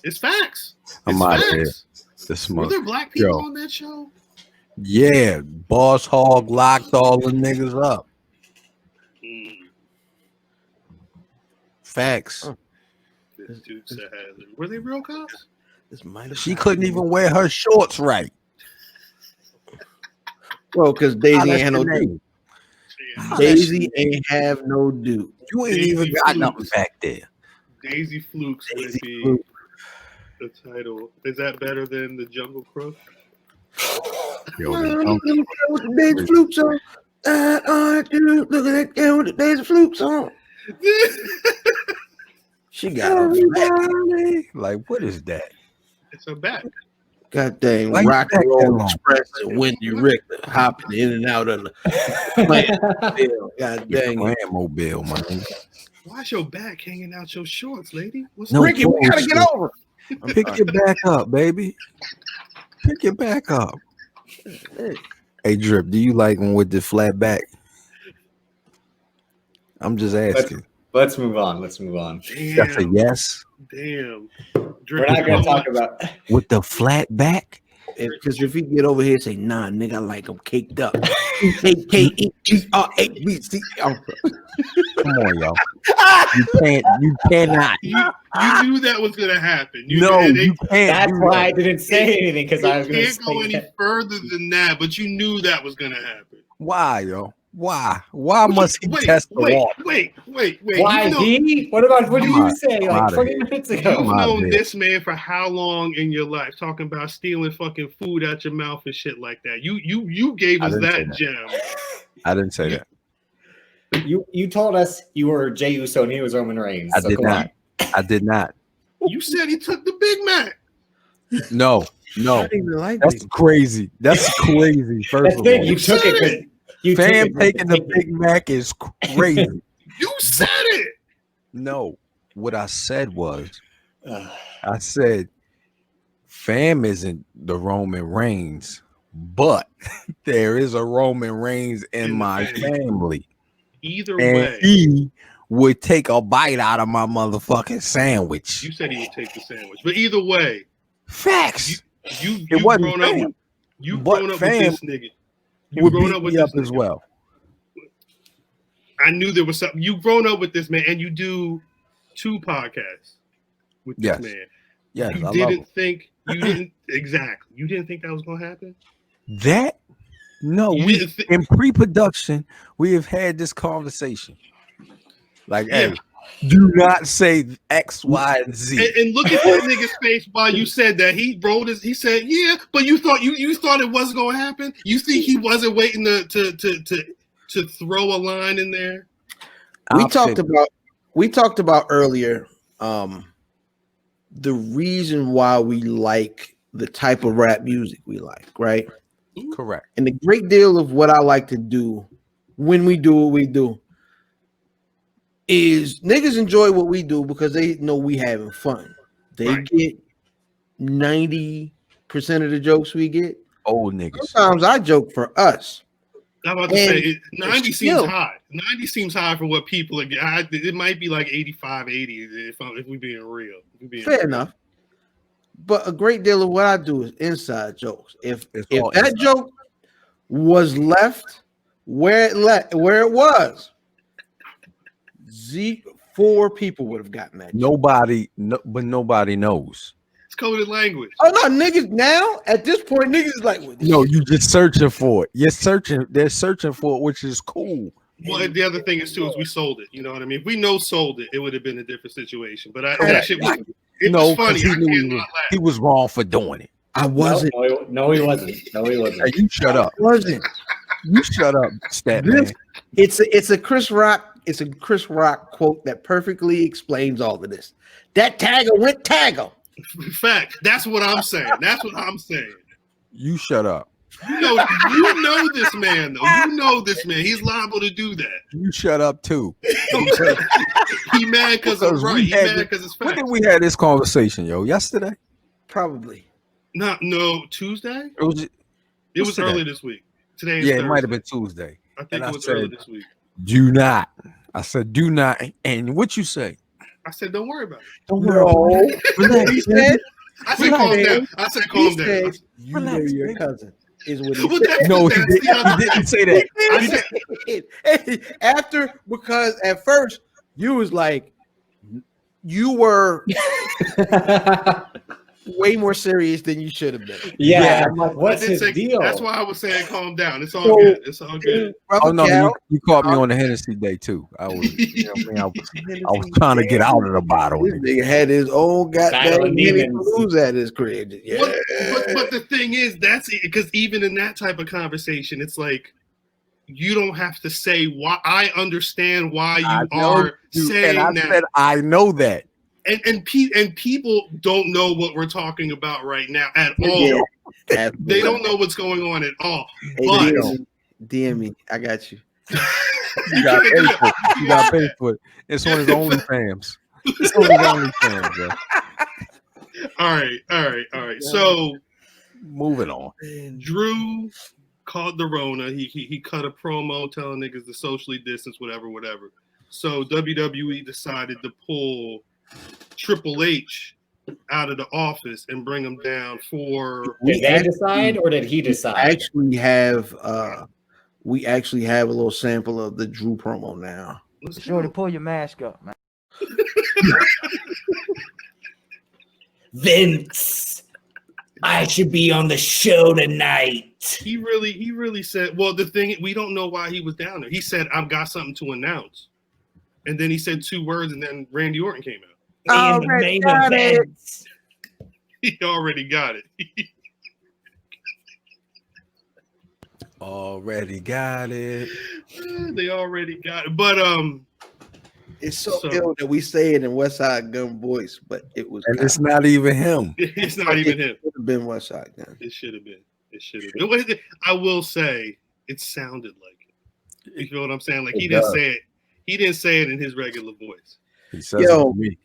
It's facts. I'm out of here. Were there black people on that show? Yeah, Boss Hog locked all the niggas up. Facts. This dude said, were they real cops? She couldn't even wear her shorts right. Well, because Daisy ain't had no dude. Daisy ain't have no dude. You ain't even got nothing back there. Daisy Flukes would be the title. Is that better than the Jungle Crook? Daisy Flukes on. Dude, look at that girl with the Daisy Flukes on. She got a like, what is that? It's her back. God dang, like Rock and Roll Express and Wendy Richter hopping in and out of the mobile. God dang, mobile, man. Why's your back hanging out your shorts, lady? Ricky, we gotta get over. Pick your back up, baby. Pick your back up. Hey, Drip, do you like them with the flat back? I'm just asking. Let's move on. Damn. That's a yes. Damn. We're not gonna talk about with the flat back. Because if he get over here and say, nah, nigga, I like them caked up. KKEGRABC. Come on, y'all. You cannot. You knew that was gonna happen. You can't. That's why I didn't say anything, because I was gonna can't go any further than that, but you knew that was gonna happen. Why, yo? Why must he test the wall? Wait. Why he? What did you say like 20 minutes ago? You've known this man for how long in your life? Talking about stealing fucking food out your mouth and shit like that. You gave us that gem. I didn't say that. You told us you were Jey Uso and he was Roman Reigns. I did not. You said he took the Big Mac. No. That's crazy. That's crazy. First of all, you took it. Fam taking the Big Mac is crazy. You said it. No, what I said was, I said, Fam isn't the Roman Reigns, but there is a Roman Reigns in my family. Either way, he would take a bite out of my motherfucking sandwich. You said he would take the sandwich, but either way, facts. You've grown up with this nigga. Would beat me up as well. I knew there was something. You've grown up with this man, and you do 2 podcasts with this man. Yes, you didn't think that was gonna happen. That no, in pre-production we have had this conversation. Like, hey, do not say X, Y, and Z. And look at that nigga's face while you said that. He rolled his. He said, "Yeah," but you thought it wasn't gonna happen. You think he wasn't waiting to throw a line in there? We talked about earlier the reason why we like the type of rap music we like, right? Correct. And the great deal of what I like to do when we do what we do is niggas enjoy what we do because they know we having fun. They get 90% of the jokes we get. Old niggas. Sometimes I joke for us. I'm about to say 90 seems high. 90 seems high for what people are getting. It might be like 85, 80 if we're being real. Fair enough. But a great deal of what I do is inside jokes. If that joke was left where it was, 4 people would have gotten that. Nobody knows. It's coded language. Oh no, niggas now at this point, niggas is like, No, you just searching for it. They're searching for it, which is cool. Well, and the other thing is too is we sold it. You know what I mean? If we sold it, it would have been a different situation. But that shit was, was funny. He was wrong for doing it. I wasn't. No, he wasn't. No, he wasn't. Hey, you shut up. I wasn't. You shut up, stat man. It's a Chris Rock. It's a Chris Rock quote that perfectly explains all of this. That tagger went tagger. Fact. That's what I'm saying. That's what I'm saying. You shut up. You know this man though. You know this man. He's liable to do that. You shut up too. He mad because I'm right. He mad because it's fact. When did we have this conversation, yo? Yesterday? Probably. No, Tuesday. It was early this week. Today is Thursday. Thursday. It might have been Tuesday. I think it was early this week. Do not. I said do not. And what you say? I said don't worry about it. Don't worry. He said, I said calm down. I said calm down. You know your cousin is what he Well, said. No, he didn't say that. After, because at first you was like, you were way more serious than you should have been. Yeah, I'm like, what's his deal? That's why I was saying calm down. It's all good. It's all good. Oh no, you caught me on the Hennessy day too. I was, I was trying to get out of the bottle. This nigga had his own goddamn lose at his crib. Yeah. But the thing is, that's because even in that type of conversation, it's like you don't have to say why. I understand why you are saying that. Said, I know that. And people don't know what we're talking about right now at all. Yeah, they don't know what's going on at all. Hey, but DM me. I got you. You got paid for it. It's on his OnlyFans. It's on his OnlyFans, bro. All right. So moving on. Drew caught the Rona. He cut a promo telling niggas to socially distance, whatever. So WWE decided to pull Triple H out of the office and bring him down for. Did they decide or did he decide? We actually have a little sample of the Drew promo now. Shorty, pull your mask up, man. Vince, I should be on the show tonight. He really said. Well, the thing, we don't know why he was down there. He said, "I've got something to announce," and then he said 2 words, and then Randy Orton came out. In the main event. He already got it. Already got it. They already got it. But it's so ill that we say it in West Side Gun voice, but it was. And it's not even him. It's not even him. It should have been West Side Gun. It should have been. I will say it sounded like it. You feel what I'm saying? Like he didn't say it. He didn't say it in his regular voice. He says it to me.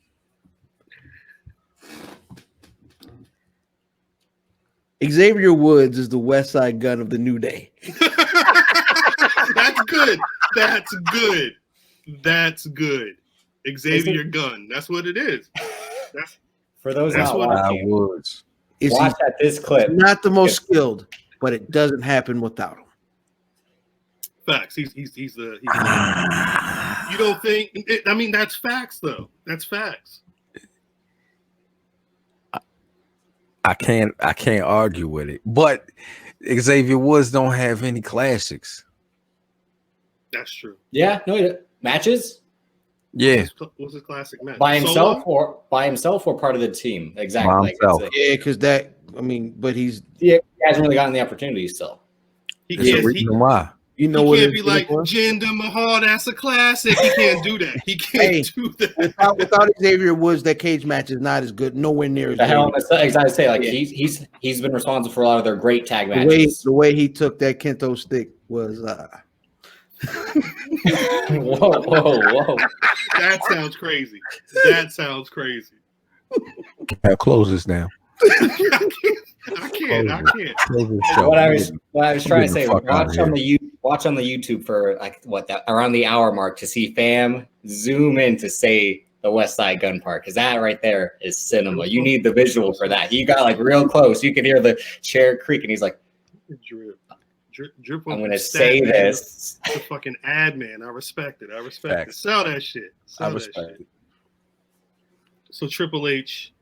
Xavier Woods is the West Side Gun of the New Day. That's good. That's good. Xavier Gunn. That's what it is. For those not watching, Woods. Watch at this clip. Not the most skilled, but it doesn't happen without him. Facts. He's the. You don't think? I mean, that's facts, though. That's facts. I can't argue with it. But Xavier Woods don't have any classics. That's true. Yeah, no matches. Yeah. What's his classic match? By himself or part of the team? Exactly. Yeah, because that. I mean, but he hasn't really gotten the opportunity still. Why? You know he what? Can't be like Jinder Mahal. That's a classic. He can't do that. He can't do that. Without Xavier Woods, that cage match is not as good. Nowhere near as good. I say, like he's been responsible for a lot of their great tag matches. The way he took that Kento stick was. Whoa! That sounds crazy. I'll close this now. I can't. What I was trying to say, watch on the YouTube for around the hour mark to see Fam zoom in to say the West Side Gun part, because that right there is cinema. You need the visual for that. He got like real close. You could hear the chair creak, and he's like, Drip I'm gonna say this. The fucking ad man. I respect it. Sell that shit. I respect it. So Triple H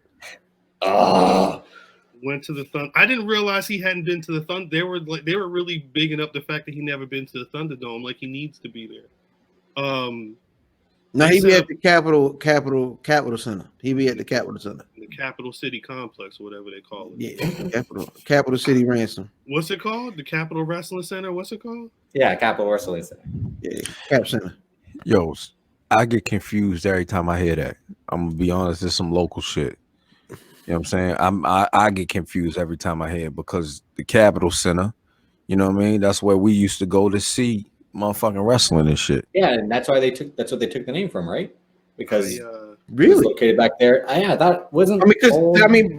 went to the Thunder. I didn't realize he hadn't been to the Thunder. They were really bigging up the fact that he never been to the Thunderdome, like he needs to be there. No, he be at the Capital Center. He be at the Capital Center. The Capital City Complex, or whatever they call it. Yeah, Capital City Ransom. What's it called? The Capital Wrestling Center? What's it called? Yeah, Capital Wrestling Center. Yeah, Cap Center. Yo, I get confused every time I hear that. I'm gonna be honest, there's some local shit. You know what I'm saying? I get confused every time I hear it because the Capital Center, you know what I mean? That's where we used to go to see motherfucking wrestling and shit. Yeah, and that's what they took the name from, right? Because really it's located back there. Yeah, that wasn't.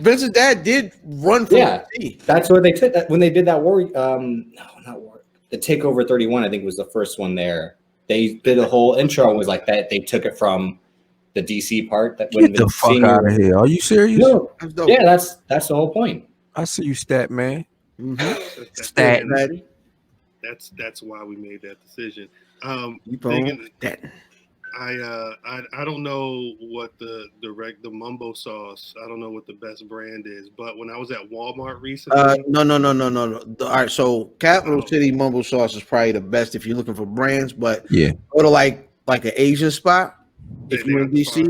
Vince's dad did run from the sea. That's what they took that when they did that war. Not war. The Takeover 31, I think, was the first one there. They did a whole intro and was like that. They took it from the DC part. That Get the fuck out of here! Are you serious? No. Yeah, that's the whole point. I see you, stat man. Mm-hmm. Stat. That's why we made that decision. I don't know what the mumbo sauce. I don't know what the best brand is. But when I was at Walmart recently, no. All right, so Capital City mumbo sauce is probably the best if you're looking for brands. But yeah, go to like an Asian spot if you're in DC.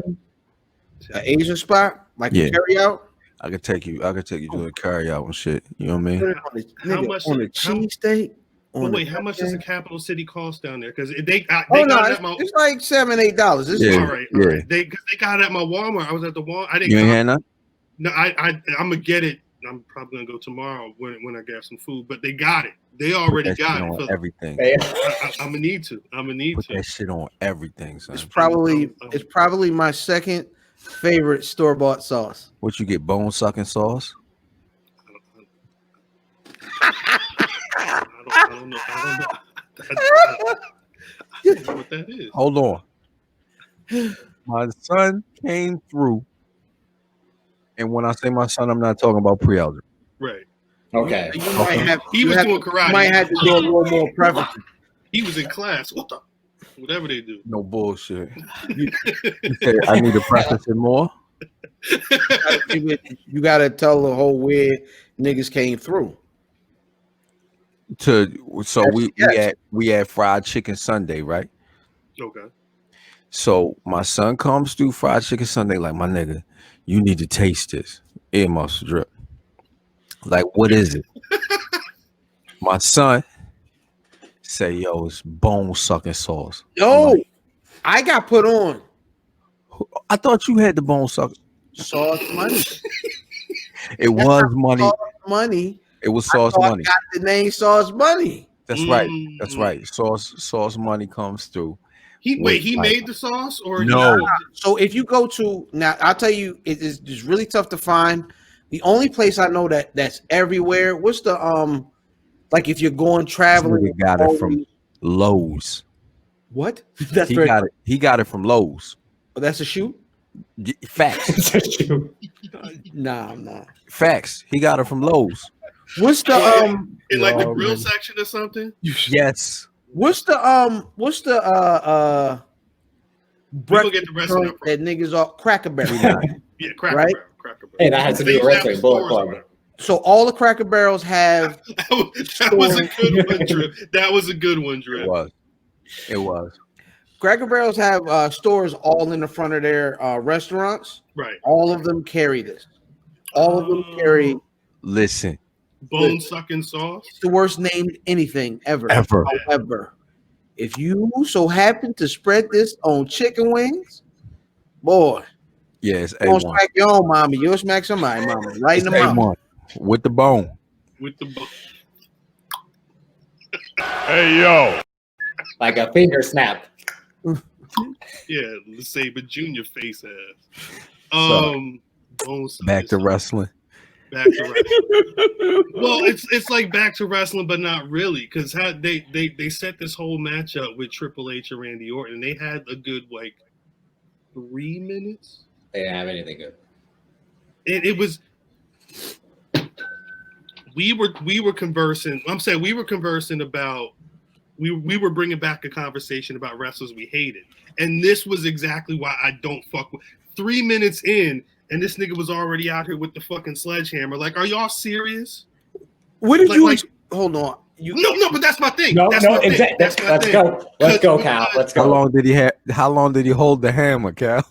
An Asian spot like a carry out. I could take you to a carry out and shit. You know what I mean? How much on a cheesesteak? Wait, how much does a Capital City cost down there? Because it's like $7-8. All right. They got it at my Walmart. I was at the Walmart. I didn't. You ain't had none? No, I'm gonna get it. I'm probably gonna go tomorrow when I get some food. But they got it. They already got it. On everything. I'm gonna need to. Put that shit on everything, son. It's probably my second favorite store-bought sauce. What you get? Bone sucking sauce? I don't know. I don't know what that is. Hold on. My son came through, and when I say my son, I'm not talking about pre-algebra. Right. Okay. He was doing karate. You might have to do a little more preference. He was in class. Whatever they do. No bullshit. You say I need to practice it more. You gotta tell the whole where niggas came through. We had fried chicken Sunday, right? Okay. So my son comes through fried chicken Sunday, like, my nigga, you need to taste this. Ear muscle drip. Like, what is it? My son say, yo, it's bone sucking sauce. Yo, I got put on. I thought you had the bone sucking sauce money. It was money. Sauce money. It was Sauce Money. I got the name Sauce Money. That's right. That's right. Sauce Money comes through. He made the sauce or no? So if you go to now, I'll tell you, it is just really tough to find. The only place I know that's everywhere. What's the like if you're going traveling? He got it from Lowe's. What? He got it from Lowe's. Oh, that's a shoe. Facts. Nah. Facts. He got it from Lowe's. What's the in like the grill section or something? Yes. What's the breakfast get the rest of that niggas are Cracker Barrel? Yeah, Cracker right? Barrel. Cracker Barrel. Hey, that has to be a wrestling bullet club. So all the Cracker Barrels have that was a good one, Drip. That was a good one, Drip. It was. Cracker Barrels have stores all in the front of their restaurants. Right. All of them carry this. All of them carry. Listen. Bone sucking sauce. It's the worst named anything ever. However, if you so happen to spread this on chicken wings, boy. Yes, you don't smack your own mommy. You'll smack somebody, mama. Right in the mouth. With the bone. With the bone. Hey, yo. Like a finger snap. Yeah, let's say but Junior face ass. Back to wrestling. Back to wrestling. Well, it's like back to wrestling, but not really, because they set this whole matchup with Triple H and Randy Orton, and they had a good 3 minutes. They didn't have anything good. It was we were conversing. I'm saying we were conversing about we were bringing back a conversation about wrestlers we hated, and this was exactly why I don't fuck with. 3 minutes in, and this nigga was already out here with the fucking sledgehammer. Like, are y'all serious? What did you? Hold on. No, but that's my thing. No, that's no, my exactly. That's my Let's thing. go. Let's go, Cal. Let's go. How long did he hold the hammer, Cal?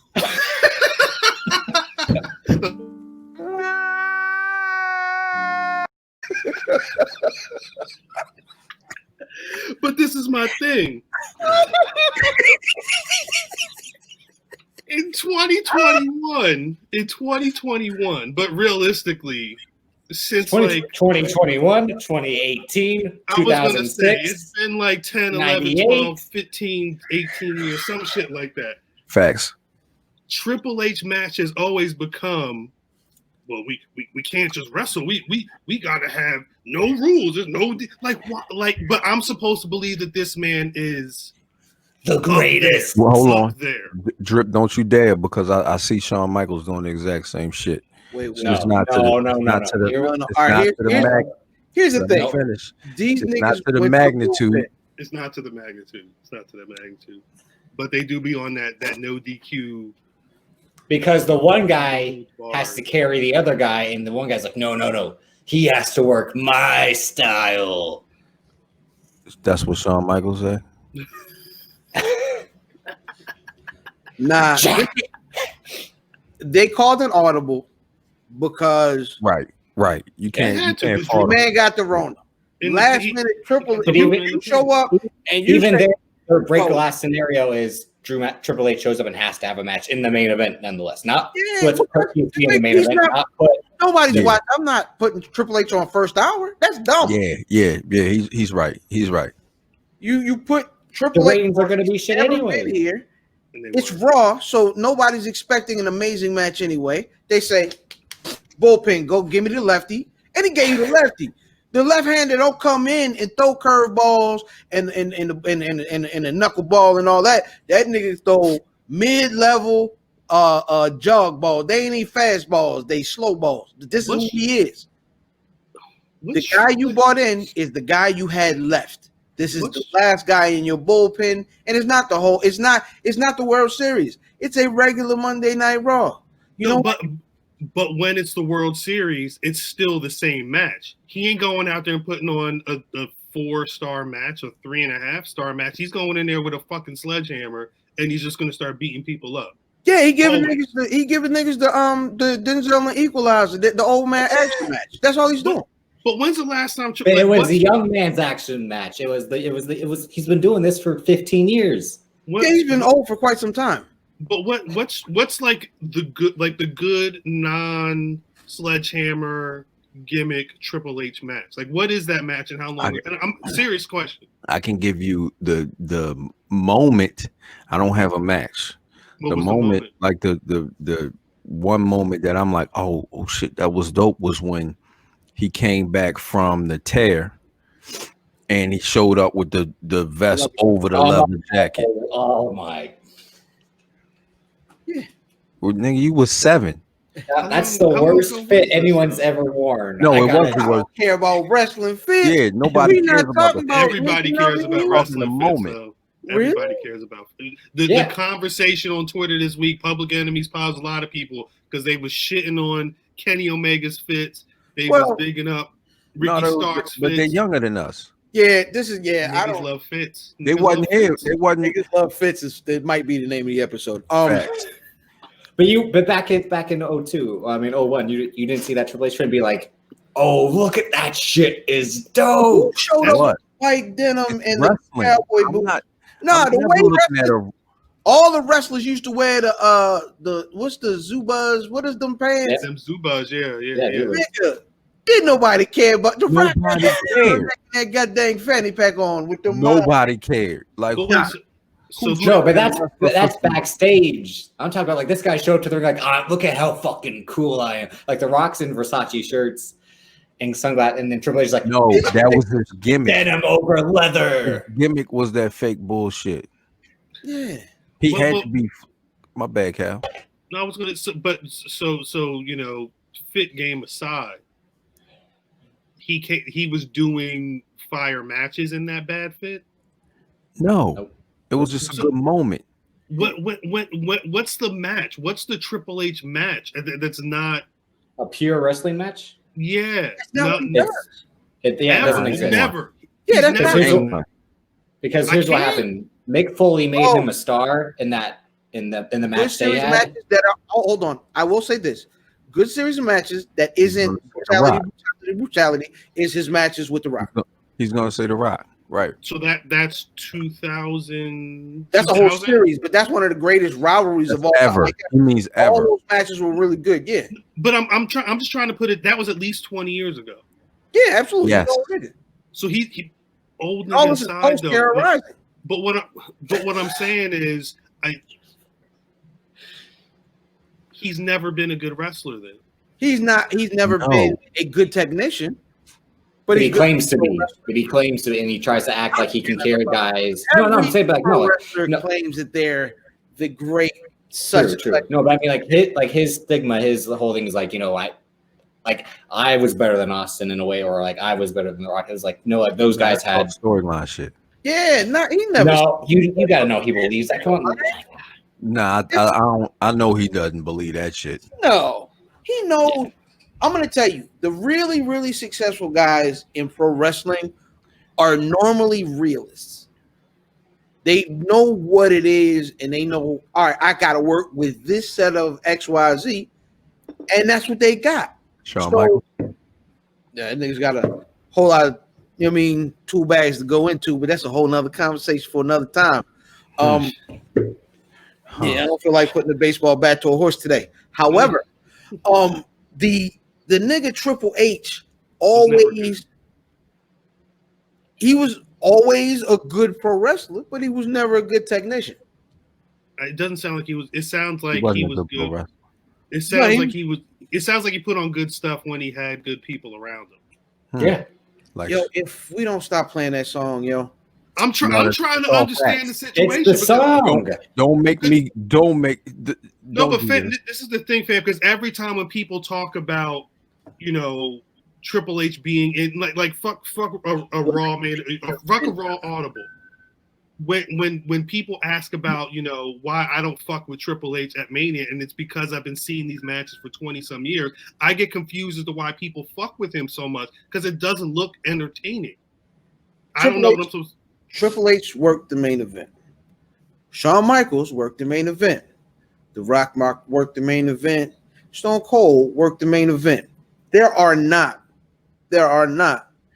But this is my thing. In 2021, but realistically, since 2021, 2018, I was gonna say 2006, it's been like 10, 11, 98. 12, 15, 18 years, some shit like that. Facts. Triple H match has always become, well, we can't just wrestle. We gotta have no rules. There's no but I'm supposed to believe that this man is the greatest. Well, hold on. There. Drip, don't you dare, because I see Shawn Michaels doing the exact same shit. Wait, No, it's not to the here's the thing. Finish. These it's niggas not to the magnitude. It's not to the magnitude. It's not to the magnitude. But they do be on that no DQ. Because the one guy has to carry the other guy, and the one guy's like, no. He has to work my style. That's what Shawn Michaels said. Nah, they called an audible because right. You can't. The man got the Rona. Last minute Triple H, you show up and you even their break glass scenario is Triple H shows up and has to have a match in the main event, nonetheless. Not let's put you in the main event. Nobody's watching. I'm not putting Triple H on first hour. That's dumb. Yeah. He's right. You put The Triple H. ratings are going to be shit anyway. Here. It's Raw, so nobody's expecting an amazing match anyway. They say, bullpen, go give me the lefty, and he gave you the lefty. The left-hander don't come in and throw curveballs and a knuckleball and all that. That nigga throw mid-level jog ball. They ain't even fast balls. They slow balls. This is who he is. The guy you brought in is the guy you had left. This is the last guy in your bullpen, and it's not the whole. It's not the World Series. It's a regular Monday Night Raw. You know, but when it's the World Series, it's still the same match. He ain't going out there and putting on a 4-star match, a 3.5-star match. He's going in there with a fucking sledgehammer, and he's just going to start beating people up. Yeah, he giving niggas the Denzel and Equalizer, the old man action match. That's all he's doing. But when's the last time? It was the young man's action match. It was. He's been doing this for 15 years. He's been old for quite some time. But what's like the good non-sledgehammer gimmick Triple H match? Like, what is that match and how long? I'm serious question. I can give you the moment. I don't have a match. The moment, like the one moment that I'm like, oh shit, that was dope, was when he came back from the tear and he showed up with the vest over the leather jacket. Oh my. Yeah. Well, nigga, you was 7. That's the worst fit anyone's ever worn. No, it wasn't. I don't care about wrestling fit. Yeah, nobody cares about everybody cares about wrestling the moment. Everybody cares about the conversation on Twitter this week. Public Enemies piles a lot of people because they was shitting on Kenny Omega's fits. They was bigging up Ricky Starks fits. But they're younger than us. Yeah, this is I don't love fits. They wasn't here. They wasn't. Niggas love fits. It might be the name of the episode. But back in 02, I mean 01, you didn't see that Triple H trend be like, oh, look at that shit is dope. Who showed up white denim and the cowboy boots? The way all the wrestlers used to wear the what's the Zubas? What is them pants? Yeah. Them Zubas, yeah. Nigga, didn't nobody care about the that goddamn fanny pack on with them. Nobody cared. Like Joe, but that's backstage. I'm talking about like this guy showed up to the ring like, look at how fucking cool I am. Like the Rock's in Versace shirts and sunglasses, and then Triple H is like, no, that was his gimmick. Denim over leather. His gimmick was that fake bullshit. Yeah, he had to be. My bad, Cal. No, I was gonna. So fit game aside, he was doing fire matches in that bad fit? No, Nope. it was just a good moment. What's the match? What's the Triple H match that's not A pure wrestling match? Yeah, not what he does. It doesn't exist. Never. Yeah, that's never not. done that. Because here's what happened: Mick Foley made him a star in the match they had. Matches that are, hold on, I will say this: good series of matches that isn't brutality is his matches with The Rock. He's gonna say The Rock, right? So that's 2000. That's a whole series, but that's one of the greatest rivalries of all ever. time. He means ever. All those matches were really good. Yeah, but I'm just trying to put it. That was at least 20 years ago. Yeah, absolutely. Yes. So he old all nigga side though. But what I'm saying is he's never been a good wrestler then. He's never been a good technician. But he claims to be. But he claims to be, and he tries to act like he can carry guys. I'm saying, but wrestler claims that they're the great such. True. No, but I mean, his stigma, his whole thing is like, I was better than Austin in a way, or like I was better than The Rock. It was like, no, like those guys had storyline shit. Yeah, he never. No, you got to know he believes that. Come on. Nah, I don't. I know he doesn't believe that shit. No, he knows. Yeah. I'm going to tell you, the really, really successful guys in pro wrestling are normally realists. They know what it is, and they know, all right, I got to work with this set of XYZ, and that's what they got. Shawn Michaels. Yeah, niggas got a whole lot of, tool bags to go into, but that's a whole nother conversation for another time. Yeah, I don't feel like putting the baseball bat to a horse today. However, the nigga Triple H he was always a good pro wrestler, but he was never a good technician. It doesn't sound like he was. It sounds like he was good. It sounds like he put on good stuff when he had good people around him. Yeah. If we don't stop playing that song, I'm trying to understand the situation. It's the song. Don't make. No, but this is the thing, fam. Because every time when people talk about, Triple H being in fuck a Raw man, fuck a Raw Audible. When people ask about why I don't fuck with Triple H at Mania, and it's because I've been seeing these matches for 20 some years, I get confused as to why people fuck with him so much because it doesn't look entertaining. I don't know what I'm supposed. Triple H worked the main event. Shawn Michaels worked the main event. The Rock worked the main event. Stone Cold worked the main event. There are not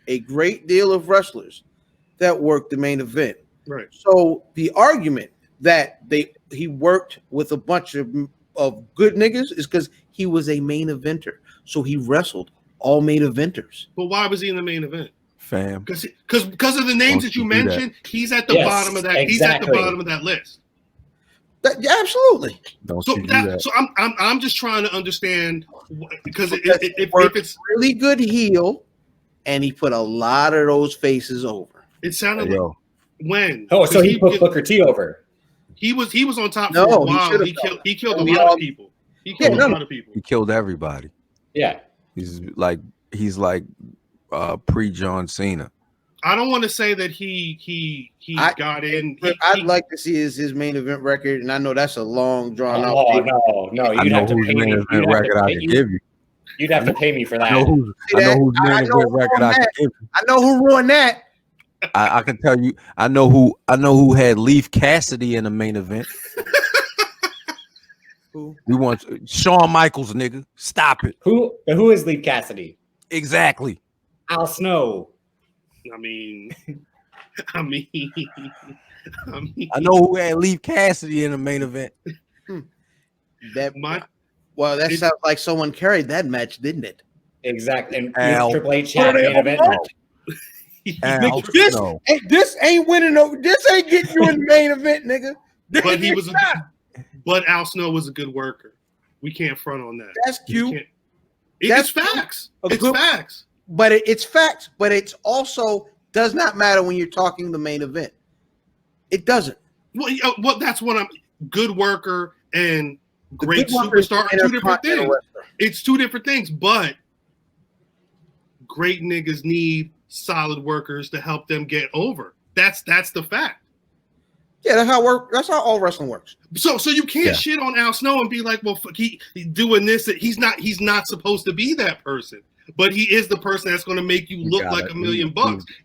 a great deal of wrestlers that work the main event. Right. So the argument that he worked with a bunch of good niggas is because he was a main eventer. So he wrestled all main eventers. But why was he in the main event? Fam. Because of the names that you mentioned, he's at the bottom of that. Exactly. He's at the bottom of that list. Absolutely. So I'm just trying to understand because if it's really good heel, and he put a lot of those faces over. It sounded like when. Oh, so he put Booker T over. He was on top for a while. He killed a lot of people. He killed a lot of people. He killed everybody. Yeah. He's like pre-John Cena. I don't want to say that he got in. I'd like to see his main event record, and I know that's a long drawn out. Oh no! You'd have to pay me. I can give you. You'd have to pay me for that. I know whose main event record I can give you. I know who ruined that. I can tell you. I know who had Leaf Cassidy in the main event. Who? We want Shawn Michaels, nigga. Stop it. Who is Leaf Cassidy? Exactly. Al Snow. I mean, I know who had Leaf Cassidy in the main event. That sounds like someone carried that match, didn't it? Exactly. And Triple H had a main event. This ain't winning. This ain't getting you in the main event, nigga. But Al Snow was a good worker. We can't front on that. That's cute. It's facts. It's facts. But it's facts. But it's also does not matter when you're talking the main event. It doesn't. Well, that's what I'm. Good worker and great superstar are two different things. It's two different things. But great niggas need solid workers to help them get over. That's the fact. Yeah, that's how work. That's how all wrestling works. So you can't shit on Al Snow and be like, well, fuck, he doing this. He's not supposed to be that person, but he is the person that's going to make you look like $1 million.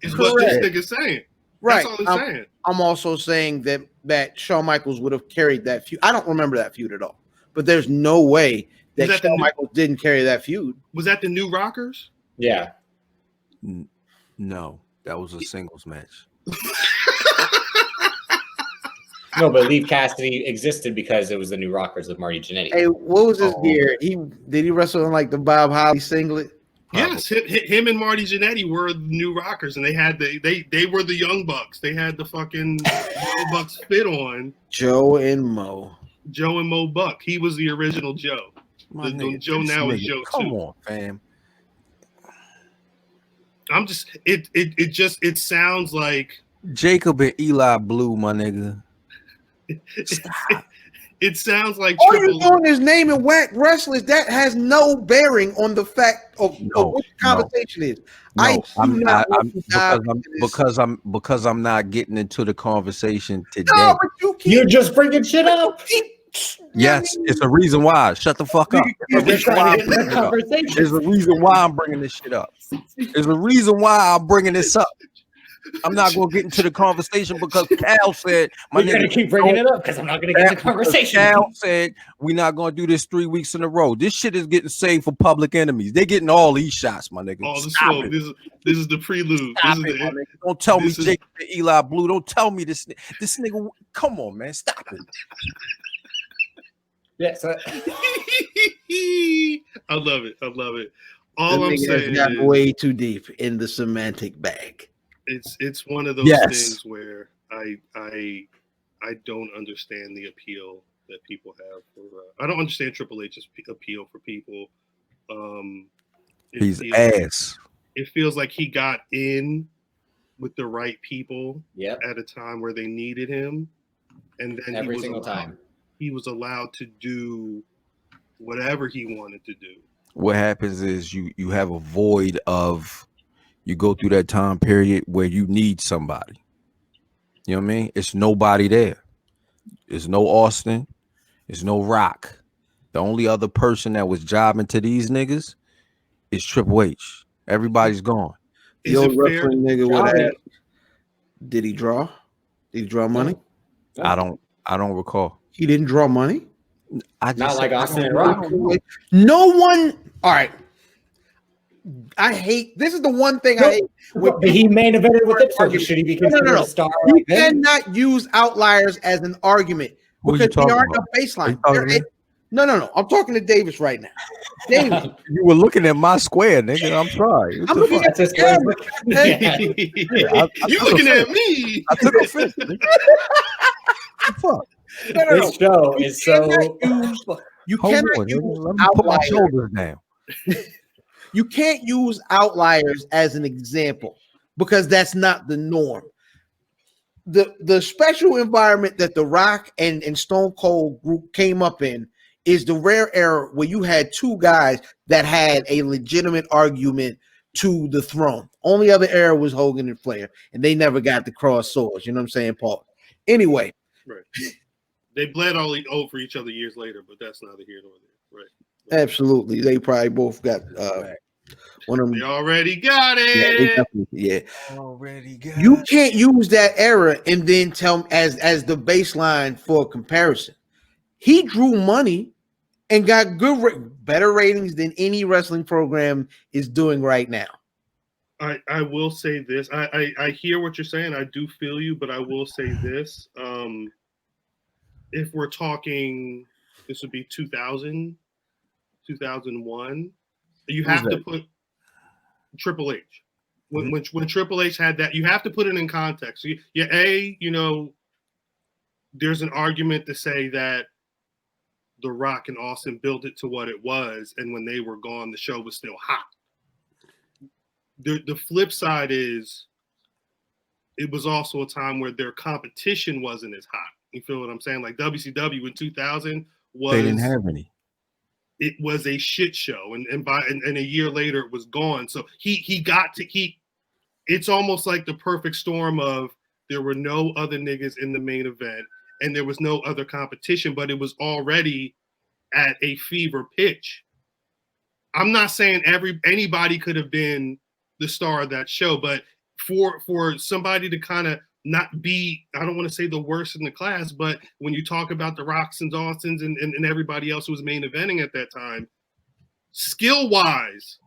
Is what this nigga's saying. Right. That's all he's saying. I'm also saying that Shawn Michaels would have carried that feud. I don't remember that feud at all, but there's no way that Shawn Michaels didn't carry that feud. Was that the New Rockers? Yeah. No, that was a singles match. No, but Leaf Cassidy existed because it was the New Rockers with Marty Jannetty. Hey, what was his gear? Did he wrestle in like the Bob Holly singlet? Yes, him and Marty Jannetty were the New Rockers, and they were the Young Bucks. They had the fucking Young Bucks fit on. Joe and Mo Buck. He was the original Joe. Joe now is Joe too. Come on, fam. I'm just it sounds like Jacob and Eli Blue, my nigga. It sounds like all you're doing is naming whack wrestlers. That has no bearing on the fact of what the conversation is. Because I'm not getting into the conversation today. No, but you're just bringing shit up. Yes, it's a reason why. Shut the fuck up. There's a reason why I'm bringing this shit up. There's a reason why I'm bringing this up. I'm not going to get into the conversation because Cal said, "You're going to keep bringing it up because I'm not going to get into the conversation." Cal said, "We're not going to do this 3 weeks in a row. This shit is getting saved for public enemies. They're getting all these shots, my nigga. All the smoke. This is the prelude. Don't tell me Jacob and Eli Blue. Don't tell me this nigga. Come on, man. Stop it." Yes, I love it. All I'm saying is way too deep in the semantic bag. It's one of those things where I don't understand the appeal that people have for. I don't understand Triple H's appeal for people. He's ass. It feels like he got in with the right people at a time where they needed him, and then every single time he was allowed to do whatever he wanted to do. What happens is you have a void of. You go through that time period where you need somebody. You know what I mean? It's nobody there. There's no Austin. There's no Rock. The only other person that was jobbing to these niggas is Triple H. Everybody's gone. The old wrestling nigga, did he draw? Did he draw money? I don't recall. He didn't draw money? Not like Austin and Rock. No one. All right. I hate this is the one thing I hate. But he main evented with it, so should he be considered a star? You cannot use outliers as an argument because they aren't a baseline. No. I'm talking to Davis right now. Davis, you were looking at my square, nigga. I'm sorry. I'm looking at this camera. You looking at me? I took offense. Fuck. This show is so. You cannot use outliers down. You can't use outliers as an example because that's not the norm. The special environment that The Rock and Stone Cold group came up in is the rare era where you had two guys that had a legitimate argument to the throne. Only other era was Hogan and Flair, and they never got the cross swords. You know what I'm saying, Paul? Anyway. Right. They bled all over each other years later, but that's neither here nor there. Right. Absolutely. They probably both got one of them. They already got it. Yeah. You can't use that era and then tell as the baseline for comparison. He drew money and got better ratings than any wrestling program is doing right now. I will say this. I hear what you're saying. I do feel you, but I will say this. If we're talking, this would be 2000, 2001. You have to put Triple H. When Triple H had that, you have to put it in context. So there's an argument to say that The Rock and Austin built it to what it was, and when they were gone, the show was still hot. The flip side is it was also a time where their competition wasn't as hot. You feel what I'm saying? Like WCW in 2000 was. They didn't have any. it was a shit show, and a year later it was gone. So it's almost like the perfect storm of there were no other niggas in the main event and there was no other competition, but it was already at a fever pitch. I'm not saying anybody could have been the star of that show, but for somebody to kind of not be, I don't want to say the worst in the class, but when you talk about the Roxons, Austins, and everybody else who was main eventing at that time, skill-wise,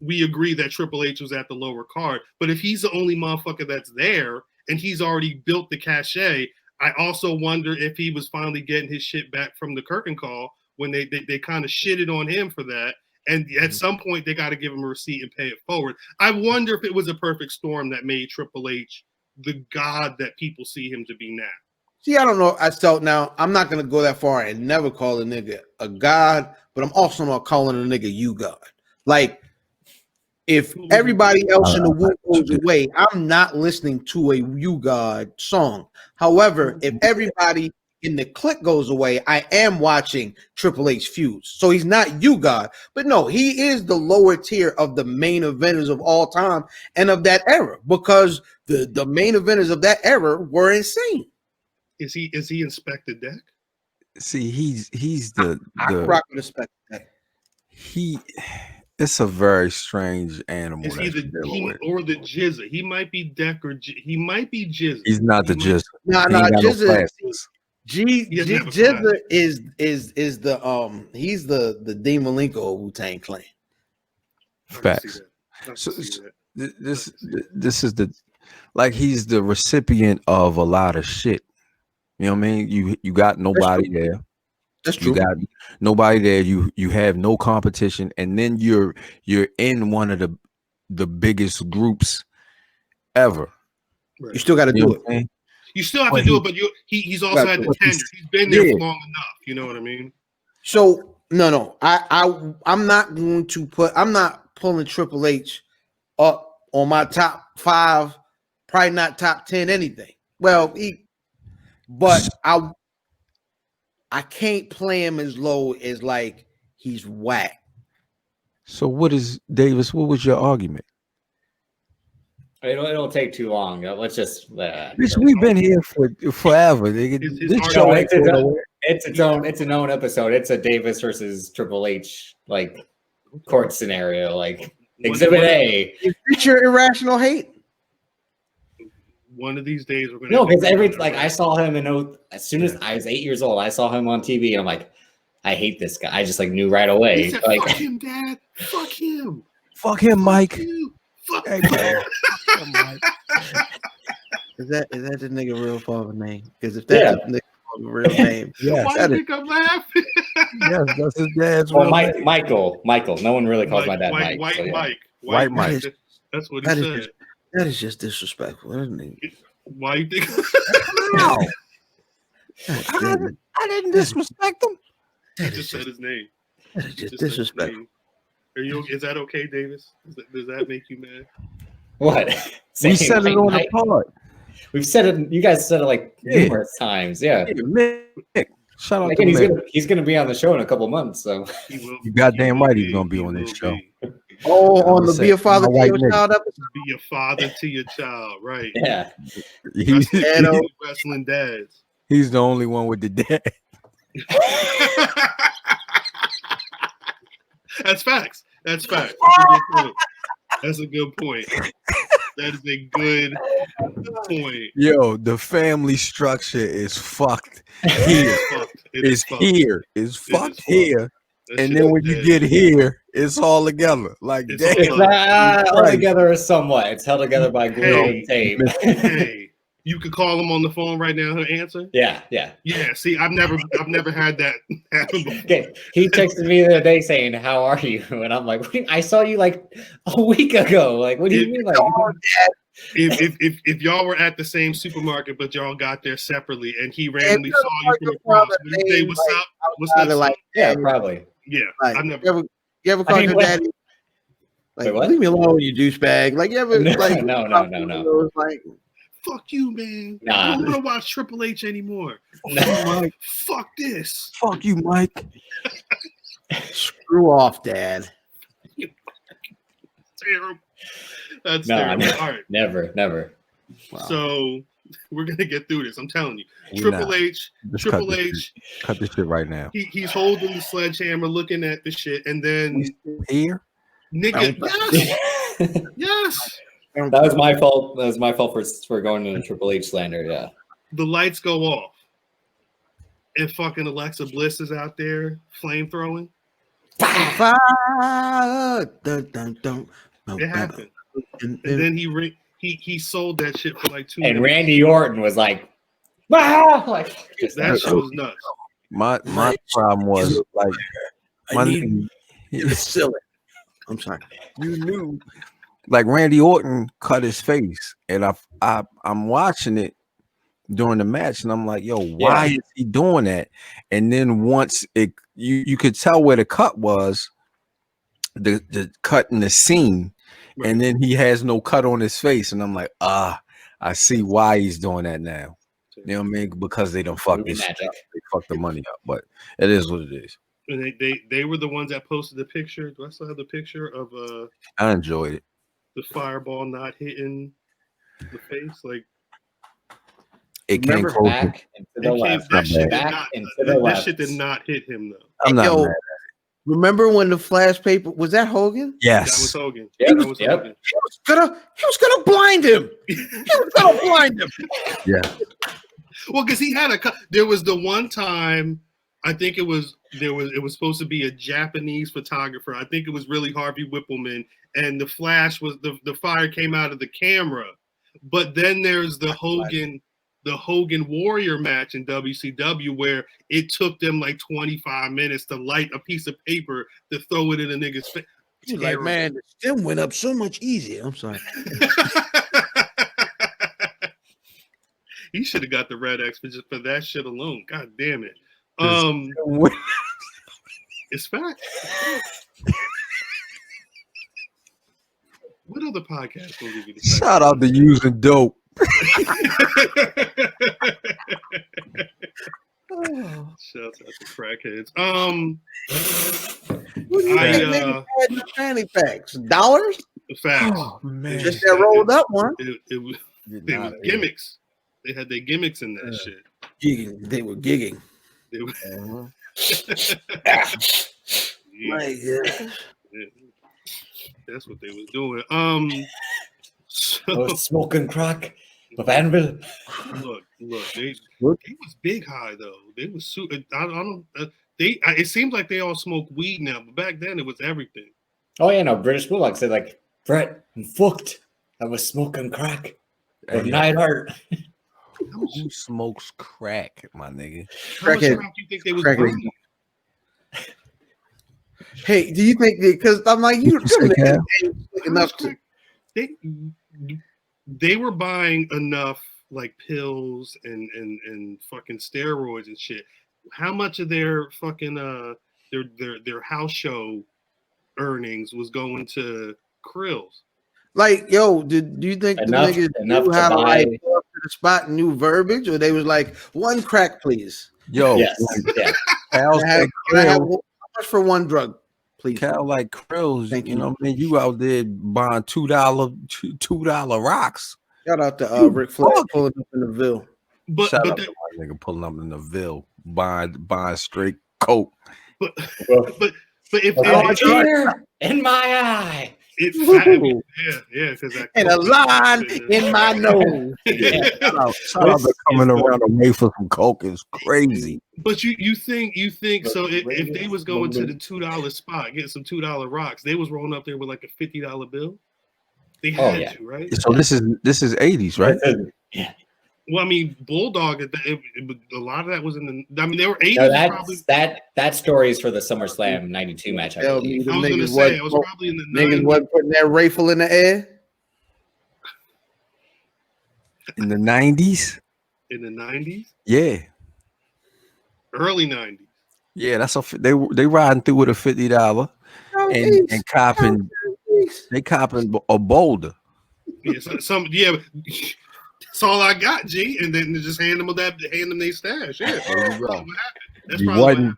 we agree that Triple H was at the lower card. But if he's the only motherfucker that's there and he's already built the cachet, I also wonder if he was finally getting his shit back from the curtain call when they kind of shitted on him for that. And at some point, they got to give him a receipt and pay it forward. I wonder if it was a perfect storm that made Triple H the god that people see him to be now. See, I don't know. Now, I'm not going to go that far and never call a nigga a god, but I'm also not calling a nigga you god. Like, if everybody else in the world goes away, I'm not listening to a you god song. However, if everybody in the clique goes away, I am watching Triple H feuds. So he's not you god, but no, he is the lower tier of the main eventers of all time and of that era, because the main eventers of that era were insane. Is he Inspector Deck? See, he's the rock with Inspector Deck. It's a very strange animal. Is he or the Jizza? He might be Deck or he might be Jizza. He's not the Jizza. No, Jizza. Jizza is the he's the Dean Malenko of Wu-Tang Clan. Facts. So this is the, like, he's the recipient of a lot of shit. You know what I mean? You got nobody there. That's true. You got nobody there. You have no competition, and then you're in one of the biggest groups ever. Right. You still got to do it. You still have to do it, but he's also had the tenure. He's been there for long enough. You know what I mean? So no, I'm not going to I'm not pulling Triple H up on my top 5, probably not top 10 anything. Well, but I can't play him as low as like he's whack. So what is, Davis? What was your argument? It'll take too long. Let's just. Bitch, we've been here for forever. This show it's an own episode. It's a Davis versus Triple H like court scenario, like Exhibit A. It's your irrational hate. One of these days we're gonna. No, because I saw him as soon as I was 8 years old, I saw him on TV, and I'm like, I hate this guy. I just like knew right away. He said, like, fuck him, Dad. Fuck him. Fuck him, Mike. Fuck you. Fuck hey, him. Is that the nigga real father name? Because if that's the nigga real name, why do you think I'm laughing? Yes, that's his dad's well, real name. Michael. No one really calls my dad Mike. White Mike. That's what he said. That is just disrespectful, isn't it? Why you think? No. I didn't disrespect him. He just said his name. That is just disrespectful. Is that okay, Davis? Does that make you mad? What? We said it on the pod. We've said it. You guys said it like numerous times. Yeah. Mick. Shout out Again, to Mick. he's gonna be on the show in a couple months. So you goddamn right he's gonna be on this show. Oh, on the Be a Father to Your Child episode? Be a father to your child, right? Yeah. Wrestling dads. He's the only one with the dad. That's facts. That's facts. That's a good point. That is a good point. Yo, the family structure is fucked here. It's here. It's fucked here. And then when you get here, it's all together. Like, it's not all together is somewhat. It's held together by glue and tape. Hey, you could call him on the phone right now. He'll answer. Yeah. See, I've never had that happen before. Okay. He texted me the other day saying, "How are you?" And I'm like, "I saw you like a week ago. Like, what do you mean?" Like, if y'all were at the same supermarket but y'all got there separately, and he randomly saw you from across, would you say, "What's up? What's up?" Like, yeah, probably. Yeah, like, I've never. You ever called your daddy? Like, leave me alone, you douchebag. Like, you ever no. Like, fuck you, man. Nah. I don't want to watch Triple H anymore. Nah. Fuck this. Fuck you, Mike. Screw off, Dad. Terrible. That's No, terrible. All right. Never. Wow. So we're gonna get through this. I'm telling you. We're Triple not. H. Just Triple H. Cut this shit right now. He's holding the sledgehammer, looking at the shit, and then Here, nigga, yes. That was my fault. That was my fault for going into Triple H slander. Yeah. The lights go off, and fucking Alexa Bliss is out there flamethrowing. Fire. Dun, dun, dun. It happened, and then he sold that shit for like 2 And minutes. Randy Orton was like, like That shit was nuts. my problem was like my nigga, it's silly. I'm sorry. you knew like Randy Orton cut his face, and I'm watching it during the match, and I'm like, yo, why is he doing that? And then once you could tell where the cut was, the cut in the scene, right. And then he has no cut on his face, and I'm like, I see why he's doing that now. You know what I mean? Because they don't fuck this shit up. They fuck the money up, but it is what it is. And they were the ones that posted the picture. Do I still have the picture of I enjoyed it. The fireball not hitting the face? Like it came back and to the left. That shit did not hit him though. I'm not mad. Remember when the flash paper was that Hogan? Yes, that was Hogan. Yep. That was Hogan. He was gonna blind him. He was gonna blind him. Yeah. Well, because he had there was the one time I think it was supposed to be a Japanese photographer. I think it was really Harvey Whippleman, and the flash was the fire came out of the camera. But then there's the Hogan Warrior match in WCW where it took them like 25 minutes to light a piece of paper to throw it in a nigga's face. You're like, man, the stem went up so much easier. I'm sorry. He should have got the Red X for that shit alone. God damn it. It's fact. What other podcast will give you the shout out to using dope? Shout out to crackheads. Fanny packs, dollars. Facts. Oh, man. Just that rolled up one. It was gimmicks. They had their gimmicks in that shit. Gigging. They were gigging. They were. My God. Yeah. That's what they was doing. So, smoking crack with Anvil. Look. They was big high though. They was super. I don't. It seems like they all smoke weed now, but back then it was everything. Oh yeah, no. British Bulldog said like, Brett, I'm fucked. I was smoking crack with Neidhart. Who smokes crack, my nigga? How much crack do you think they was bringing? Hey, do you think because I'm like you enough to they were buying enough like pills and fucking steroids and shit. How much of their fucking their house show earnings was going to Krills? Like, yo, do you think enough, the niggas knew how to like go up to the spot and new verbiage, or they was like, one crack, please? Yo, yes, yeah. How much for one drug, please? Cal like Krills, you know what I mean? You out there buying $2 rocks. Shout out to Rick Flair pulling up in the Ville. Shout out to my nigga pulling up in the Ville, buying straight coke. But if tear in my eye. Yeah, because and a line in my nose. Shout out to coming around away for some coke is crazy. But you think so? If they was going to the $2 spot, getting some $2 rocks, they was rolling up there with like a $50 bill. They had to, right? So this is 80s, right? Yeah. Well, I mean, Bulldog. A lot of that was in the. I mean, they were 80s. No, probably. That story is for the SummerSlam '92 match. I believe. I was going to say I was probably in the niggas wasn't putting that rifle in the air in the 90s. In the 90s. Yeah. Early 90s. Yeah, that's they riding through with a $50 and copping. They copping a boulder. Yeah, that's all I got, G. And then just hand them their stash. Yeah, you wasn't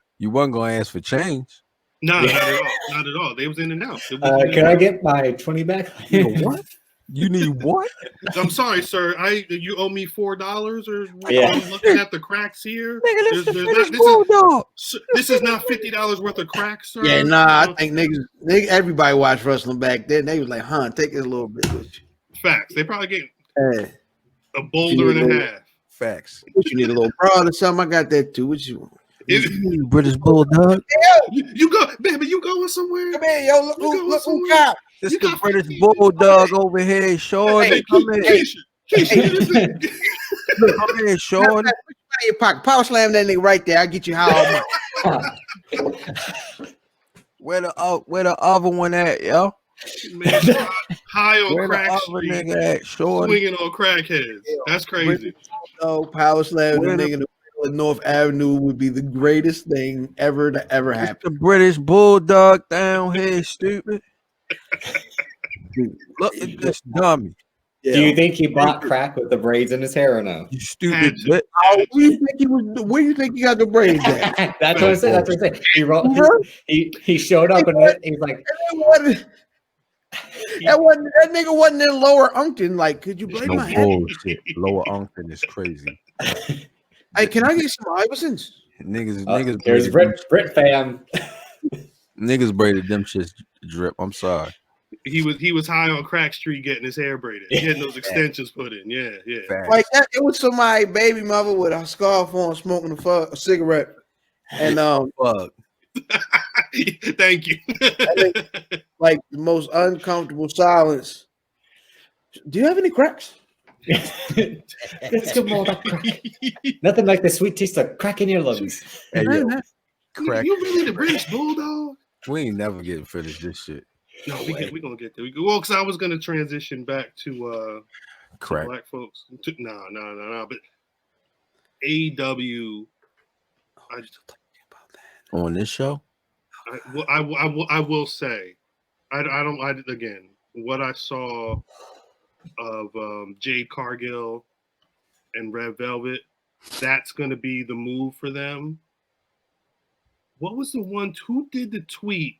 gonna ask for change. No, not at all. Not at all. They was in and out. Can I get my 20 back? You know what? You need what? I'm sorry, sir. You owe me $4, or Yeah. I'm looking at the cracks here. Nigga, this This is not $50 worth of cracks, sir. Yeah, nah, I think niggas, everybody watched wrestling back then. They was like, huh, take this a little bit with you. Facts. They probably get Hey, a boulder and a half. Facts. what you need a little broad or something? I got that too. What you want? You British Bulldog. You go, baby. You going somewhere? Come here, yo. Look who got. This the British Bulldog over here, Shorty. Hey, Come here. Keisha, Come here, Shorty. In your pocket. Power slam that nigga right there. I'll get you how Where the other one at, yo? man, high on Where the crack other street, nigga at, Shorty? swinging on crackheads. That's crazy. No, power slam the Where the- nigga in the middle of North Avenue would be the greatest thing ever to ever It's happen. the British Bulldog down here, stupid. Look at this dummy. Yeah. Do you think he bought crack with the braids in his hair or no? You stupid bitch. Oh, where you think he was? Where you think he got the braids at? That's what I said. That's what I said. He showed up and he was like, That nigga wasn't in Lower Umpton. Like, could you blame No my head? bullshit. Lower Umpton is crazy. Hey, can I get some Iversons? Niggas there's Brit fam. Niggas braided them shits drip. I'm sorry. He was high on crack street getting his hair braided. He had those extensions put in. Yeah. Facts. Like that, it was somebody baby mother with a scarf on, smoking a cigarette, and Fuck. Thank you. like the most uncomfortable silence. Do you have any cracks? Let's go more about crack. Nothing like the sweet taste of crack in your lungs. Hey, yo, crack. You really the British Bulldog? We ain't never getting finished this shit. No, we gonna get there. Well, because I was gonna transition back to Crack. black folks. No. But AEW, On this show? I will say, again, what I saw of Jade Cargill and Red Velvet, that's gonna be the move for them. What was the one? Who did the tweet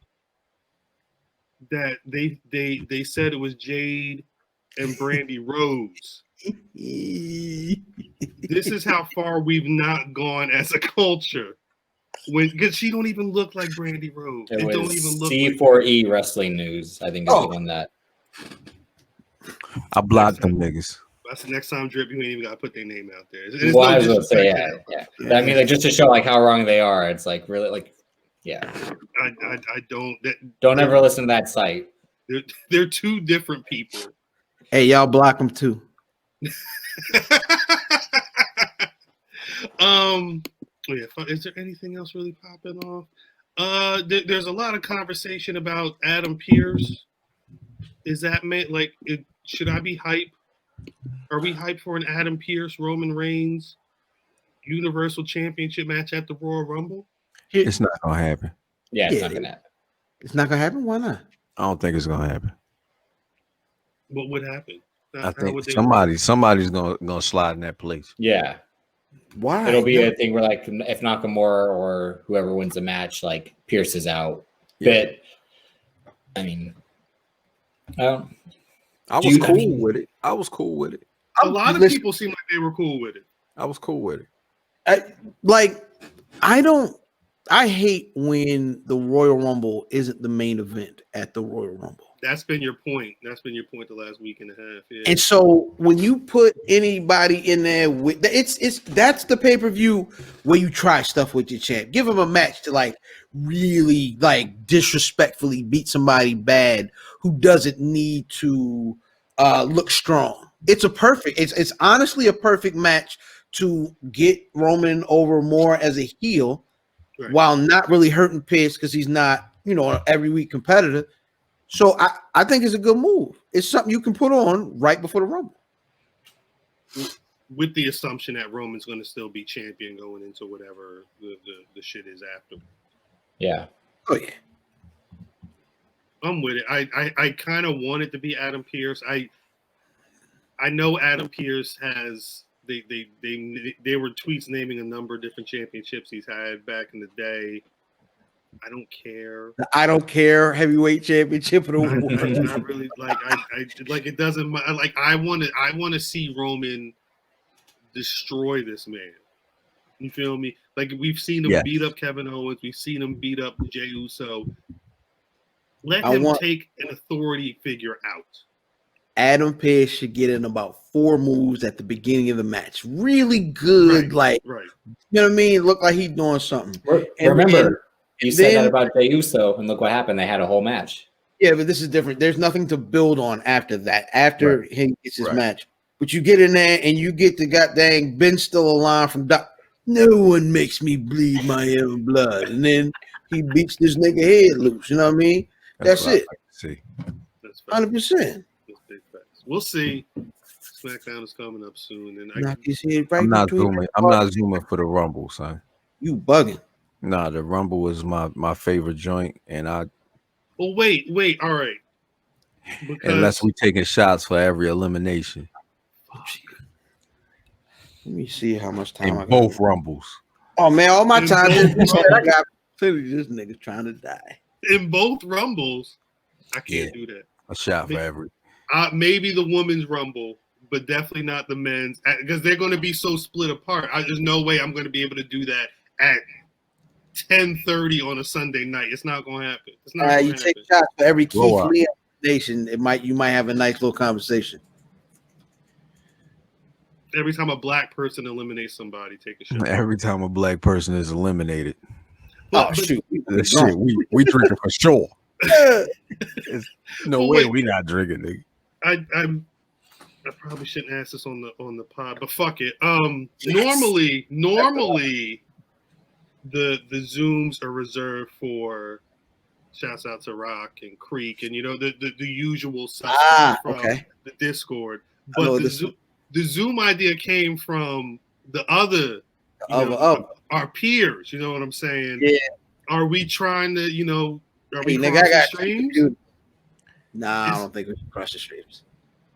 that they said it was Jade and Brandy Rose? This is how far we've not gone as a culture. Because she don't even look like Brandy Rose. It don't was even look C4E Wrestling News. I think is the one that I blocked them niggas. That's the next time Drip, you ain't even gotta put their name out there. Well, I was gonna say, yeah. I mean, like, just to show like how wrong they are. It's like really like, yeah. I don't. Don't ever listen to that site. They're two different people. Hey, y'all block them too. Is there anything else really popping off? There's a lot of conversation about Adam Pearce. Is that like? Should I be hype? Are we hyped for an Adam Pearce Roman Reigns Universal Championship match at the Royal Rumble? It's not gonna happen. Yeah, it's not gonna happen. It's not gonna happen. Why not? I don't think it's gonna happen. What would happen? I think somebody's gonna slide in that place. Yeah. Why? It'll be a thing where, like, if Nakamura or whoever wins the match, like, Pierce is out. Yeah. But I mean, I was cool with it. I was cool with it. A lot of people seem like they were cool with it. I was cool with it. I hate when the Royal Rumble isn't the main event at the Royal Rumble. That's been your point. That's been your point the last week and a half. Yeah. And so when you put anybody in there with that's the pay-per-view where you try stuff with your champ. Give them a match to like really like disrespectfully beat somebody bad who doesn't need to look strong. It's honestly a perfect match to get Roman over more as a heel, right, while not really hurting Pierce because he's not, an every week competitor. So I think it's a good move. It's something you can put on right before the Rumble. With the assumption that Roman's going to still be champion going into whatever the shit is after. Yeah. Oh, yeah. I'm with it. I kind of want it to be Adam Pearce. I know Adam Pearce has they were tweets naming a number of different championships he's had back in the day. I don't care. I don't care heavyweight championship of the world. I really like. I like. It doesn't. Like I want to see Roman destroy this man. You feel me? Like we've seen him beat up Kevin Owens. We've seen him beat up Jey Uso. Let him take an authority figure out. Adam Pearce should get in about 4 moves at the beginning of the match. Really good, right. You know what I mean? Look like he's doing something. Remember, you said that about Jey Uso, and look what happened. They had a whole match. Yeah, but this is different. There's nothing to build on after that. After he gets his match, but you get in there and you get the goddamn Ben still alive from Doc. No one makes me bleed my own blood, and then he beats this nigga head loose. You know what I mean? That's it. See, 100%. We'll see. SmackDown is coming up soon, and I'm not zooming. I'm not zooming for the Rumble, son. You bugging? Nah, the Rumble is my favorite joint, and I. Well, wait. All right. Because unless we taking shots for every elimination. Let me see how much time I got. Both Rumbles. Oh man, all my time this nigga's trying to die. In both Rumbles, I can't do that. A shot for every. Maybe the women's Rumble, but definitely not the men's, because they're going to be so split apart. There's no way I'm going to be able to do that at 10:30 on a Sunday night. It's not going to happen. It's not. You take shots for every Keith Lee elimination. You might have a nice little conversation. Every time a black person eliminates somebody, take a shot. Every time a black person is eliminated. Shoot! Shit, we drinking for sure. No way we not drinking, nigga. I probably shouldn't ask this on the pod, but fuck it. Normally the Zooms are reserved for shouts out to Rock and Creek and the usual suspects from the Discord. But the Zoom idea came from the other our peers. You know what I'm saying? Yeah. Are we trying to are we crossing streams? Nah, I don't think we should cross the streams.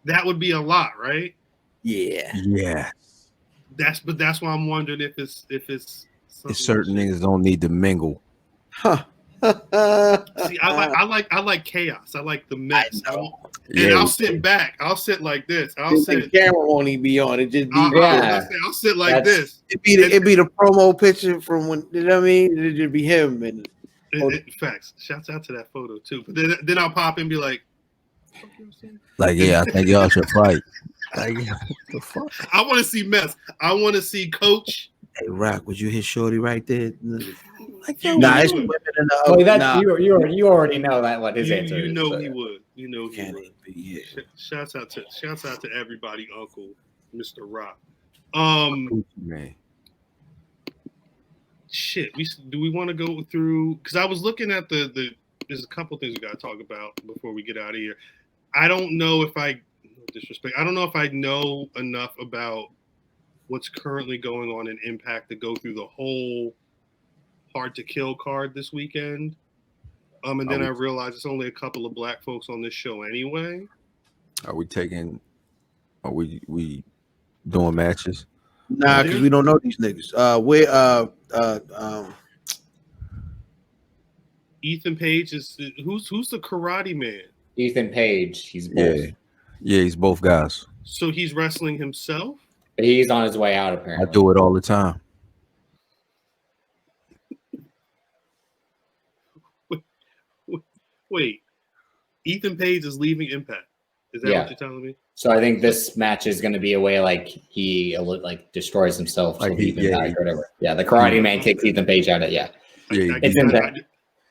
That would be a lot, right? Yeah. Yeah. That's why I'm wondering if it's certain niggas don't need to mingle. Huh. See, I like chaos. I like the mess. I'll sit back. I'll sit like this. The camera won't even be on. It just be I'll sit like this. It'd be the promo picture from when, you know what I mean? It'd just be him and facts. Shouts out to that photo too. But then I'll pop in and be like, I think y'all should fight. Like, the fuck? I want to see mess. I want to see Coach. Hey, Rock, would you hit Shorty right there? It's women in the you already know that what his answer is. He would. He would. Yeah. Shouts out to everybody, Uncle Mr. Rock. Man. Shit. Do we want to go through? Because I was looking at the. There's a couple things we got to talk about before we get out of here. I don't know if I know enough about what's currently going on in Impact to go through the whole Hard to Kill card this weekend. And then I realized it's only a couple of black folks on this show anyway. Are we doing matches? Nah, because we don't know these niggas. Ethan Page is who's the karate man? Ethan Page. He's both. Yeah, he's both guys. So he's wrestling himself? He's on his way out, apparently. I do it all the time. Wait. Ethan Page is leaving Impact. Is that what you're telling me? So I think this match is going to be a way like he destroys himself. So Ethan dies or whatever. Yeah, the karate man kicks Ethan Page out of it's Impact.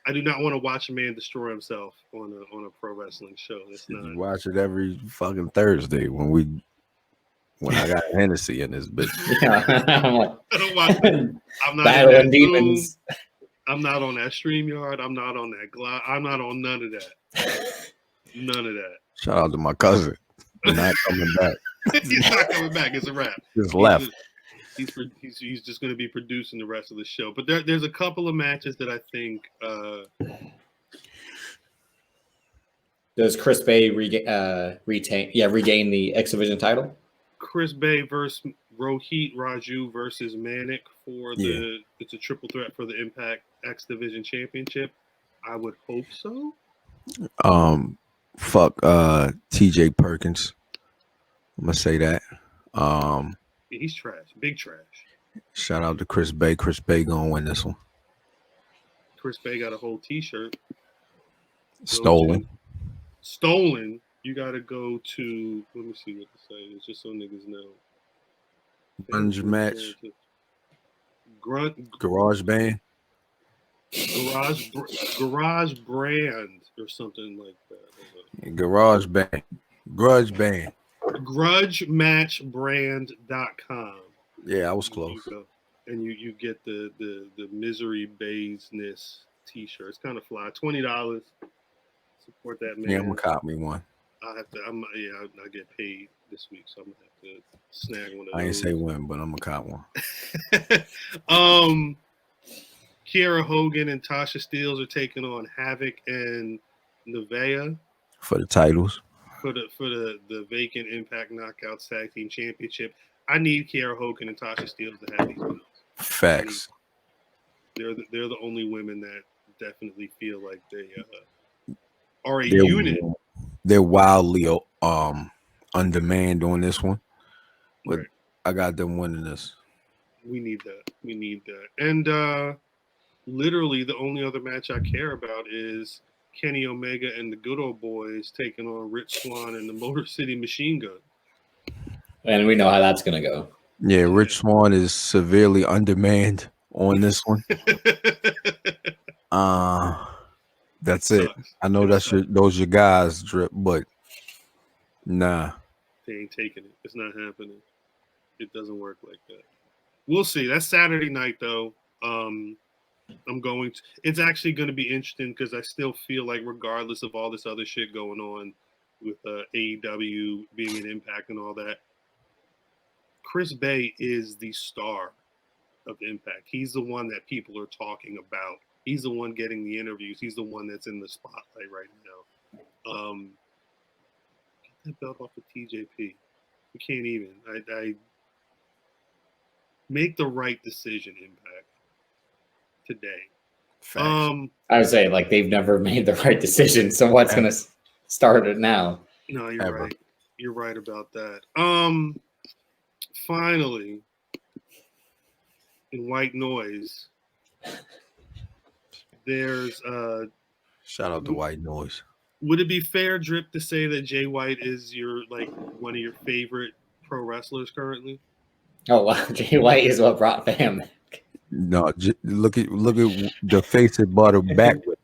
I do not want to watch a man destroy himself on a pro wrestling show. It's not. You watch it every fucking Thursday when I got Hennessy in this bitch. Yeah. I don't watch it. I'm not battling demons. I'm not on that StreamYard. I'm not on that Glide. I'm not on none of that. None of that. Shout out to my cousin. He's not coming back. He's not coming back. It's a wrap. He's left. He's just going to be producing the rest of the show. But there's a couple of matches that I think. Does Chris Bay regain the X Division title? Chris Bay versus Rohit Raju versus Manik for it's a triple threat for the Impact X Division Championship. I would hope so. Fuck TJ Perkins. I'm gonna say that. He's trash. Big trash. Shout out to Chris Bay. Chris Bay gonna win this one. Chris Bay got a whole T-shirt. Stolen. You gotta go to. Let me see what to say. It's just so niggas know. Grunge match. Garage band. Garage brand or something like that. Garage band. Grudge band. GrudgeMatchBrand.com. Yeah, I was close. And you get the Misery Baysness T-shirt. It's kind of fly. $20. Support that man. Yeah, I'm gonna cop me one. I get paid this week, so I'm gonna have to snag one of those. I ain't say when, but I'm gonna cop one. Kiera Hogan and Tasha Steelz are taking on Havoc and Nevaeh for the titles. For the vacant Impact Knockouts Tag Team Championship. I need Kiera Hogan and Tasha Steelz to have these belts. Facts. They're the only women that definitely feel like they are a unit. They're wildly on demand on this one, but right. I got them winning this. We need that. And literally, the only other match I care about is Kenny Omega and the Good Old Boys taking on Rich Swann and the Motor City Machine Gun. And we know how that's gonna go. Yeah, Rich Swann is severely on demand on this one. That's it. I know those your guys, Drip, but nah. They ain't taking it. It's not happening. It doesn't work like that. We'll see. That's Saturday night though. It's actually going to be interesting because I still feel like regardless of all this other shit going on with AEW being an Impact and all that, Chris Bay is the star of Impact. He's the one that people are talking about. He's the one getting the interviews. He's the one that's in the spotlight right now. Get that belt off of TJP. You can't even. I make the right decision, Impact, today. I would say like they've never made the right decision. So what's going to start it now? No, you're right. You're right about that. Finally, in White Noise, there's shout out to White Noise. Would it be fair, Drip, to say that Jay White is one of your favorite pro wrestlers currently? Oh wow, Jay White is what brought Fam. No, look at the face it brought him back with.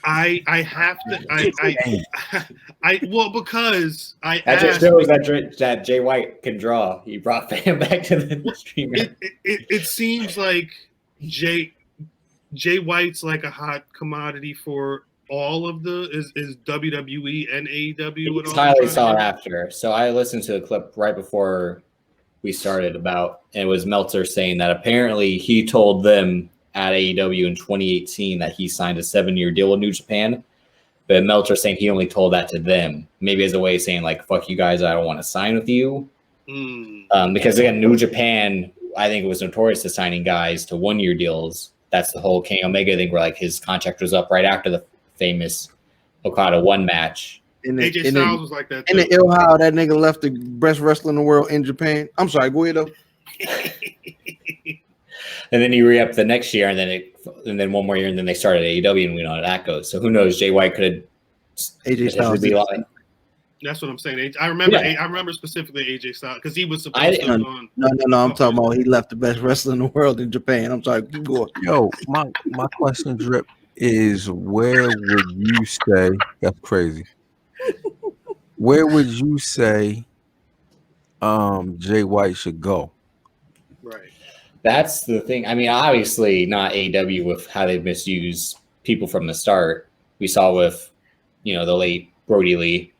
I have to. Because I that just shows that Jay White can draw. He brought Fam back to the stream. It seems like Jay White's like a hot commodity for all of is WWE and AEW. It's highly sought after. So I listened to a clip right before we started and it was Meltzer saying that apparently he told them at AEW in 2018 that he signed a 7-year deal with New Japan, but Meltzer saying he only told that to them, maybe as a way of saying like, fuck you guys, I don't want to sign with you. Because again, New Japan, I think it was notorious to signing guys to 1-year deals. That's the whole Kenny Omega thing where like his contract was up right after the famous Okada 1 match. AJ Styles was like that too. And the ill how that nigga left the best wrestler in the world in Japan. I'm sorry, go ahead though. And then he re-upped the next year, and then one more year, and then they started AEW, and we know how that goes. So who knows? Jay White could have AJ Styles be lying. That's what I'm saying. I remember specifically AJ Styles because he was supposed to have gone. No. I'm talking about he left the best wrestler in the world in Japan. I'm sorry. Keep going. Yo, my question, Drip, is where would you say? That's crazy. Where would you say Jay White should go? Right. That's the thing. I mean, obviously not AEW with how they've misused people from the start. We saw with, the late Brody Lee.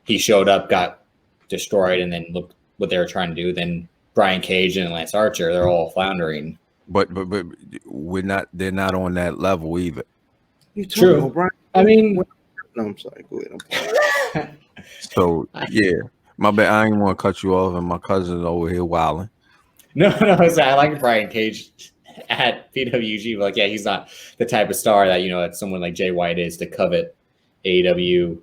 He showed up, got destroyed, and then look what they were trying to do. Then Brian Cage and Lance Archer, they're all floundering. But we're not. They're not on that level either. True. I mean, no, I'm sorry. Go ahead. So yeah, My bad. I ain't want to cut you off, and my cousin's over here wilding. No. I like Brian Cage at PWG. But like, yeah, he's not the type of star that that someone like Jay White is to covet AEW,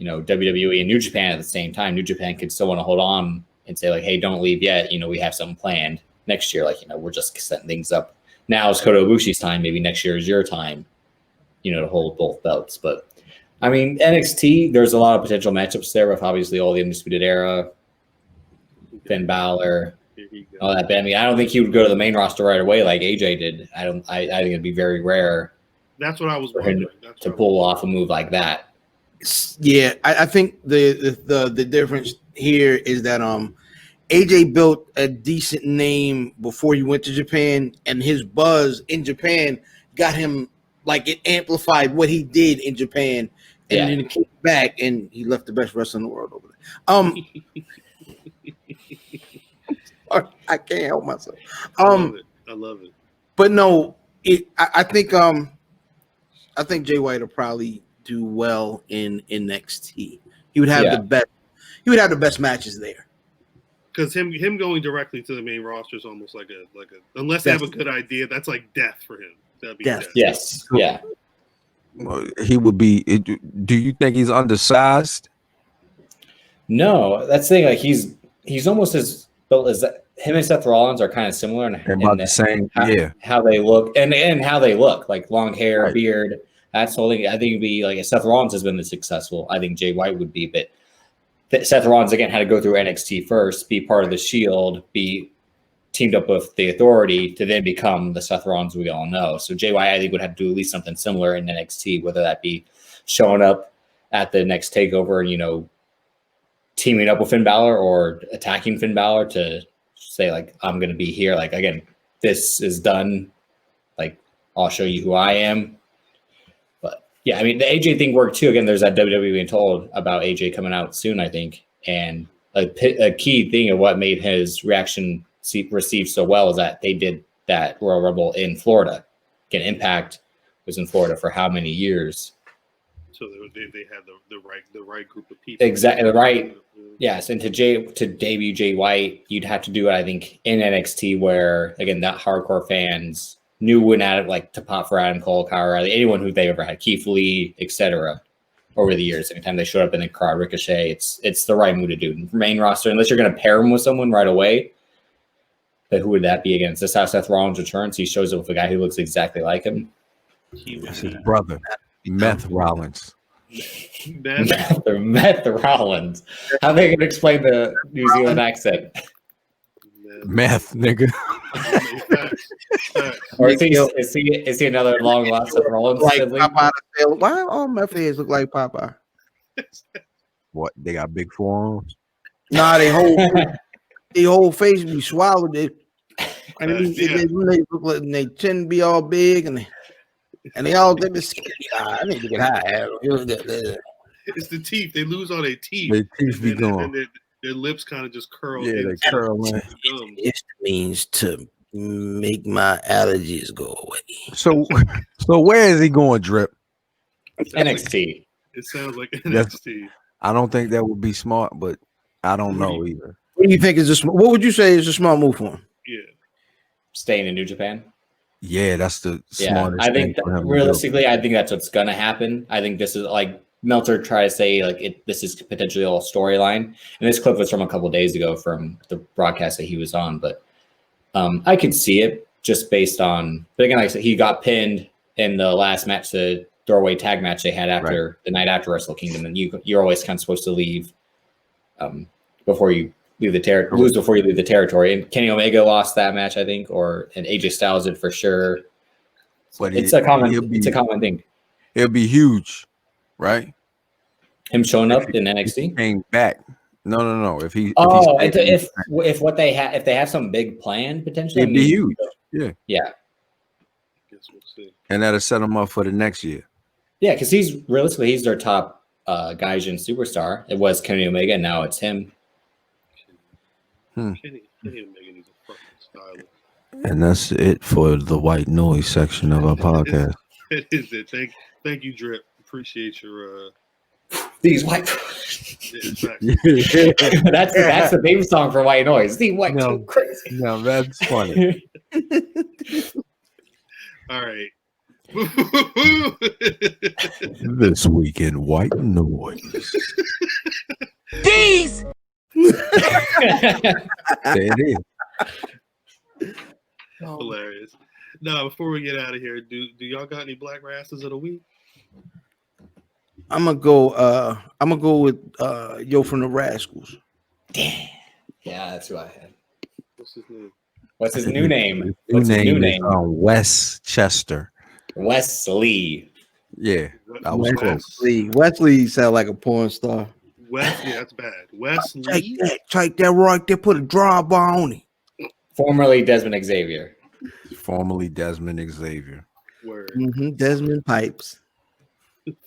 WWE and New Japan at the same time. New Japan could still want to hold on and say like, hey, don't leave yet. We have something planned next year. Like, we're just setting things up. Now is Kota Ibushi's time. Maybe next year is your time, to hold both belts. But I mean, NXT, there's a lot of potential matchups there with obviously all the Undisputed Era, Finn Balor, all that. But I mean, I don't think he would go to the main roster right away like AJ did. I think it'd be very rare. That's what I was wondering to pull off a move like that. Yeah, I think the difference here is that AJ built a decent name before he went to Japan, and his buzz in Japan got him, like, it amplified what he did in Japan, and then he came back and he left the best wrestler in the world over there. I can't help myself. I love it. But no, I think Jay White will probably do well in NXT. He would have the best. He would have the best matches there. Because him going directly to the main roster is almost like a unless they have a good idea, that's like death for him. That'd be death. Yes. Yeah. He would be. Do you think he's undersized? No, that's the thing. Like he's almost as built as him and Seth Rollins are kind of similar in about the same. How they look and how they look, like long hair, beard. That's the whole thing. I think it'd be like if Seth Rollins has been successful. I think Jay White would be, but Seth Rollins again had to go through NXT first, be part of the Shield, be teamed up with the Authority to then become the Seth Rollins we all know. So Jay White, I think, would have to do at least something similar in NXT, whether that be showing up at the next takeover and teaming up with Finn Balor or attacking Finn Balor to say like, I'm going to be here. Like again, this is done. Like I'll show you who I am. Yeah, I mean, the AJ thing worked too. Again, there's that WWE being told about AJ coming out soon, I think. And a key thing of what made his reaction received so well is that they did that Royal Rumble in Florida. Again, Impact was in Florida for how many years? So they had the right group of people. Exactly, the right. Yes, and to debut Jay White, you'd have to do it, I think, in NXT where, again, that hardcore fans knew when at like to pop for Adam Cole, Kyle O'Reilly, anyone who they ever had, Keith Lee, etc. Over the years, anytime they showed up in the crowd, Ricochet, it's the right move to do. Main roster, unless you're going to pair him with someone right away. But who would that be against? This is how Seth Rollins returns. He shows up with a guy who looks exactly like him. That's his brother, Meth Rollins. Meth Rollins. How are they going to explain the New Zealand accent? Meth, nigga. Or is he another long lost Seth Rollins? Like Popeye. Why all meth heads look like Popeye? What, they got big forearms? Nah, they whole face be swallowed. They look like they chin be all big and they all get this. I need to get high. It's the teeth. They lose all their teeth. Their teeth be gone. Their lips kind of just curl. Yeah, they curl, man. It means to make my allergies go away. So where is he going, Drip? NXT. It sounds like NXT. I don't think that would be smart, but I don't know either. What do you think is what would you say is a smart move for him? Yeah. Staying in New Japan? Yeah, that's the smartest I think thing for him realistically, I think that's what's gonna happen. I think this is like Meltzer tried to say like this is potentially all storyline. And this clip was from a couple of days ago from the broadcast that he was on, but I could see it just based on, but again, like I said, he got pinned in the last match, the doorway tag match they had after the night after Wrestle Kingdom, and you're always kind of supposed to leave before you leave the territory, lose before you leave the territory. And Kenny Omega lost that match, I think, and AJ Styles did for sure. But it's a common thing. It'll be huge, right? Him showing up in NXT, he came back. No. If they have some big plan potentially, it'd be huge. Yeah. Guess we'll see. And that'll set him up for the next year. Yeah, because he's their top Gaijin superstar. It was Kenny Omega, and now it's him. Kenny Omega needs a fucking stylist. And that's it for the white noise section of our podcast. It is it. Thank you, Drip. Appreciate your These white. Yeah, that's the theme song for White Noise. These white too crazy. No, that's funny. all right. This week in White Noise. These. There it is. Hilarious. Now, before we get out of here, do y'all got any black rastas of the week? I'm gonna go with Yo from the Rascals. Damn. Yeah, that's who I had. What's his name? What's his new name? His new name? Westchester. Wesley. Yeah, I was close. Wesley sound like a porn star. Wesley, that's bad. Wesley. Take that right there. Put a drive on it. Formerly Desmond Xavier. Formerly Desmond Xavier. Word. Desmond Pipes.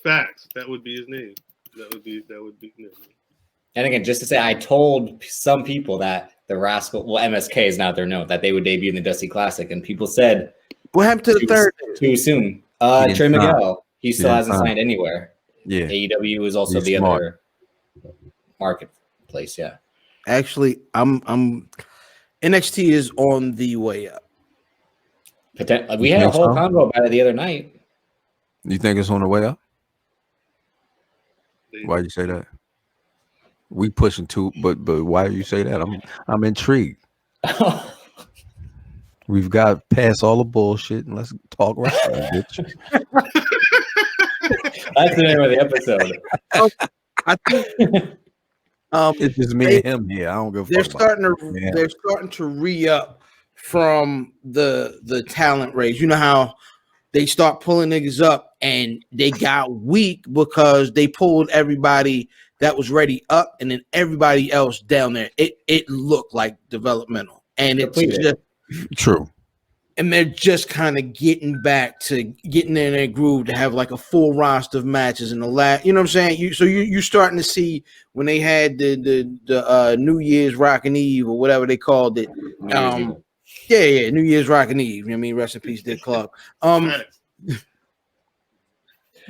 Facts. That would be his name. That would be. No. And again, just to say, I told some people that the Rascal, MSK is now their note that they would debut in the Dusty Classic, and people said, "What happened to the third? Too soon." Trey Miguel, he still hasn't signed anywhere. Yeah, AEW is also the other marketplace. Yeah, actually, I'm NXT is on the way up. We had a whole convo about it the other night. You think it's on the way up? Why you say that? We pushing too, but why do you say that? I'm intrigued. We've got past all the bullshit and let's talk wrestling, bitch. That's the name of the episode. I think it's just me and him here. I don't give a fuck. They're starting to re-up from the talent race. You know how they start pulling niggas up and they got weak because they pulled everybody that was ready up and then everybody else down there. It looked like developmental. And it's just true. And they're just kind of getting back to getting in their groove to have like a full roster of matches in the last, you know what I'm saying? You're starting to see when they had the New Year's Rockin' Eve or whatever they called it. Yeah, New Year's Rockin' Eve. You know what I mean? Rest in peace, Dick Clark.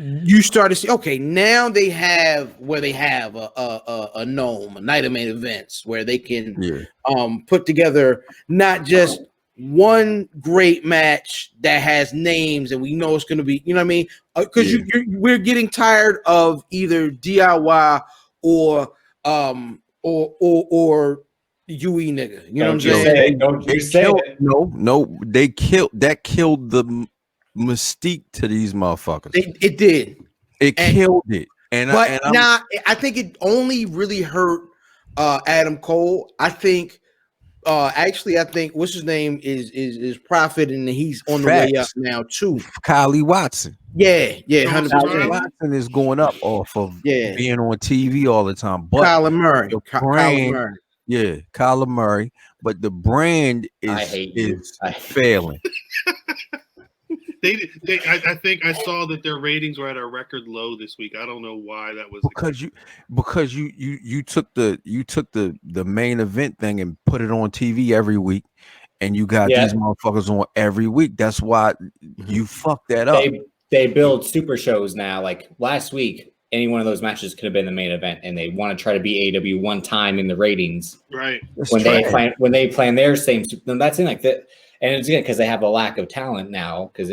You start to see, okay, now they have a gnome, a night of main events where they can put together not just one great match that has names and we know it's going to be, you know what I mean? Because we're getting tired of either DIY or UE nigga. You know what I'm saying? They killed the mystique to these motherfuckers. It did. It killed it. I think it only really hurt Adam Cole. I think what's his name is Prophet, and he's on the way up now too. Kylie Watson. Yeah, 100%. Watson is going up off of being on TV all the time. But Kyler Murray. Yeah, Kyler Murray. But the brand is failing. I think I saw that their ratings were at a record low this week. I don't know why that was because you took the main event thing and put it on TV every week, and you got these motherfuckers on every week. That's why you fucked that up. They build super shows now. Like last week, any one of those matches could have been the main event, and they want to try to be AEW one time in the ratings. Right. When they plan their same, then that's in like that. And it's good because they have a lack of talent now because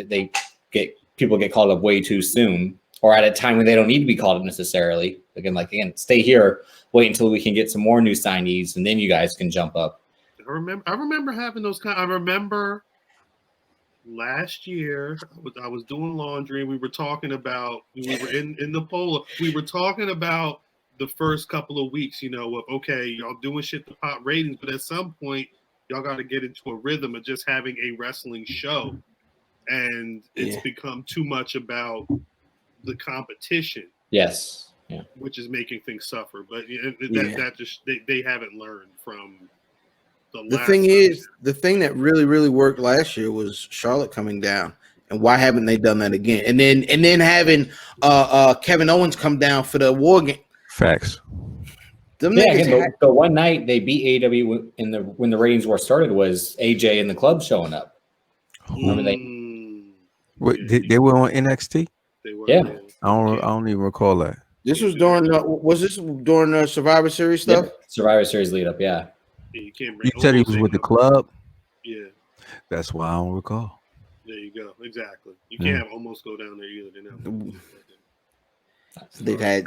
people get called up way too soon or at a time when they don't need to be called up necessarily. Again, stay here, wait until we can get some more new signees, and then you guys can jump up. I remember having those I remember last year I was doing laundry and we were talking about in the poll. We were talking about the first couple of weeks, okay, y'all doing shit to pop ratings, but at some point y'all got to get into a rhythm of just having a wrestling show. And it's become too much about the competition. Yes. Yeah. Which is making things suffer. But that just they haven't learned from the last time. The thing that really, really worked last year was Charlotte coming down. And why haven't they done that again? And then having Kevin Owens come down for the war game. Facts. The one night they beat AEW when the ratings war started was AJ and the club showing up. Remember they were on NXT? They were. Yeah. I don't even recall that. This was during the Survivor Series stuff? Yep. Survivor Series lead up, yeah. You can't bring. You said he was with the club. Yeah. That's why I don't recall. There you go. Exactly. You can't have almost go down there either. They've had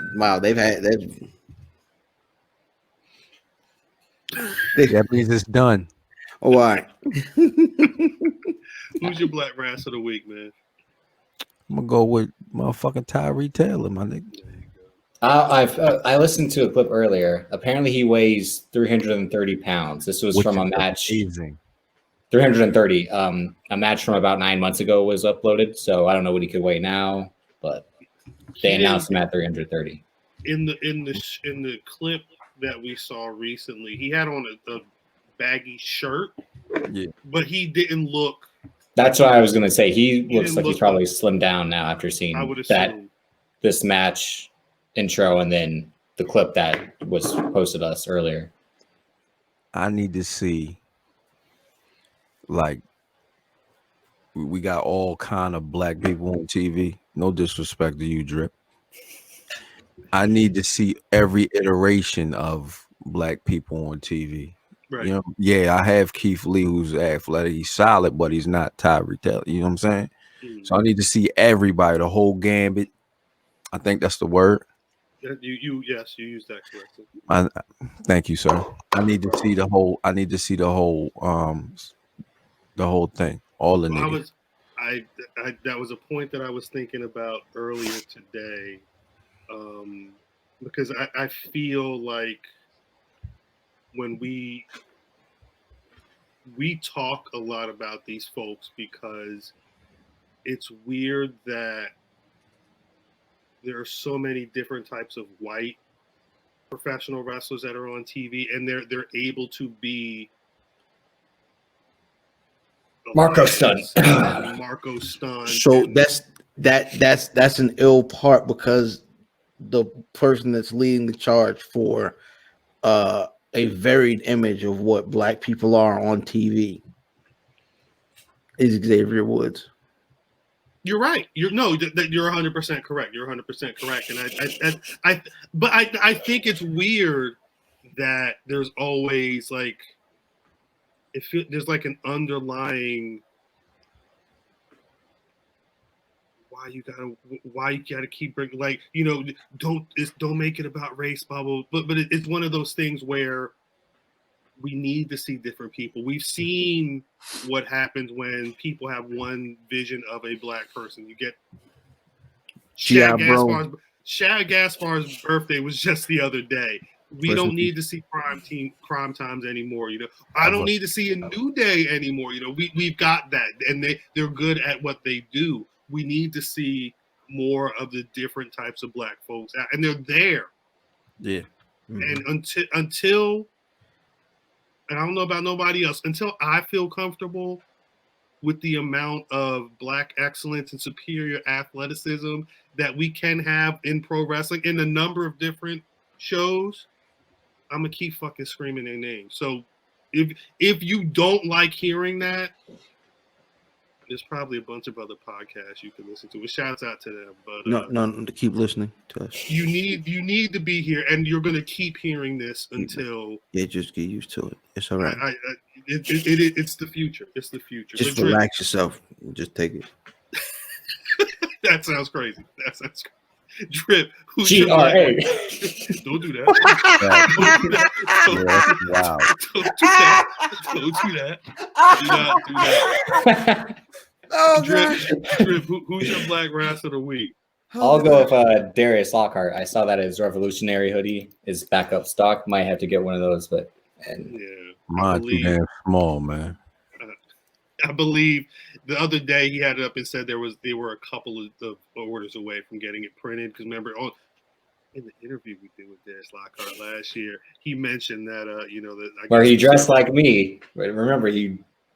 that means it's done. Oh, all right. Who's your black rass of the week, man? I'm gonna go with motherfucking Tyree Taylor, my nigga. I listened to a clip earlier. Apparently, he weighs 330 pounds. This was from a match. Amazing. 330. A match from about 9 months ago was uploaded. So I don't know what he could weigh now, but they announced him at 330. In the clip that we saw recently, he had on a baggy shirt. Yeah, but he didn't look. That's what I was gonna say. He looks like he's probably slimmed down now after seeing this match intro and then the clip that was posted us earlier. I need to see, like, we got all kind of black people on TV. No disrespect to you, Drip. I need to see every iteration of black people on TV. Right. You know, yeah, I have Keith Lee, who's athletic. He's solid, but he's not Tyree Taylor. You know what I'm saying? Mm-hmm. So I need to see everybody, the whole gambit. I think that's the word. Yes, you use that correctly. Thank you, sir. I need to see the whole. The whole thing. All the niggas. That was a point that I was thinking about earlier today, because I feel like when we talk a lot about these folks because it's weird that there are so many different types of white professional wrestlers that are on TV, and they're able to be Marco Stunt. Marco Stunt. So that's an ill part because the person that's leading the charge for a varied image of what black people are on TV is Xavier Woods. You're right. You're 100% correct. You're 100% correct. And I think it's weird that there's always like there's like an underlying why you gotta keep bringing, like, you know, don't make it about race, bubble. But it's one of those things where we need to see different people. We've seen what happens when people have one vision of a black person. You get Shad Gaspar's birthday was just the other day. We don't need to see crime times anymore. You know, I don't need to see a New Day anymore. You know, we've got that, and they're good at what they do. We need to see more of the different types of black folks, and they're there. Yeah. Mm-hmm. And until and I don't know about nobody else, until I feel comfortable with the amount of black excellence and superior athleticism that we can have in pro wrestling in a number of different shows, I'm gonna keep fucking screaming their names. So if you don't like hearing that, there's probably a bunch of other podcasts you can listen to. Shouts out to them. But no, to keep listening to us. You need to be here, and you're gonna keep hearing this until just get used to it. It's all right. It's the future. It's the future. Just relax yourself. Just take it. That sounds crazy. Drip. Who's GRA. Don't do that. Wow. Don't do that. Do not do that. Oh, Drip, who's your black rass of the week? I'll go with Darius Lockhart. I saw that his Revolutionary hoodie is backup stock. Might have to get one of those, mine's too damn small, man. I believe the other day he had it up and said they were a couple of orders away from getting it printed. Because remember, in the interview we did with Darius Lockhart last year, he mentioned that where he dressed like me. Remember,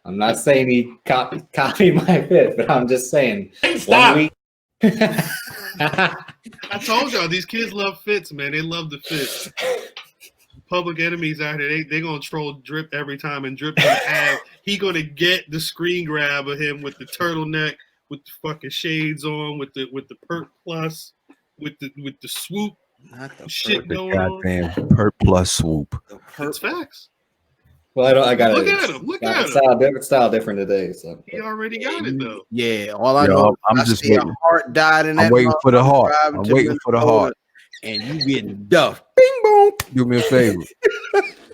I'm not saying he copied my fit, but I'm just saying. Stop. 1 week. I told y'all these kids love fits, man. They love the fits. Public Enemies out here, they gonna troll Drip every time, and Drip gonna get the screen grab of him with the turtleneck, with the fucking shades on, with the perk plus, with the swoop Not the shit The going on. goddamn Perp Plus swoop. It's facts. Well, I got Look at him. Look at him. Style different today. So He already got it though. Yeah, all I know, I'm just see waiting. a heart died in that. I'm waiting for the heart. driving I'm to waiting for the Minnesota, heart. and you getting duffed. Bing boom. Do me a favor.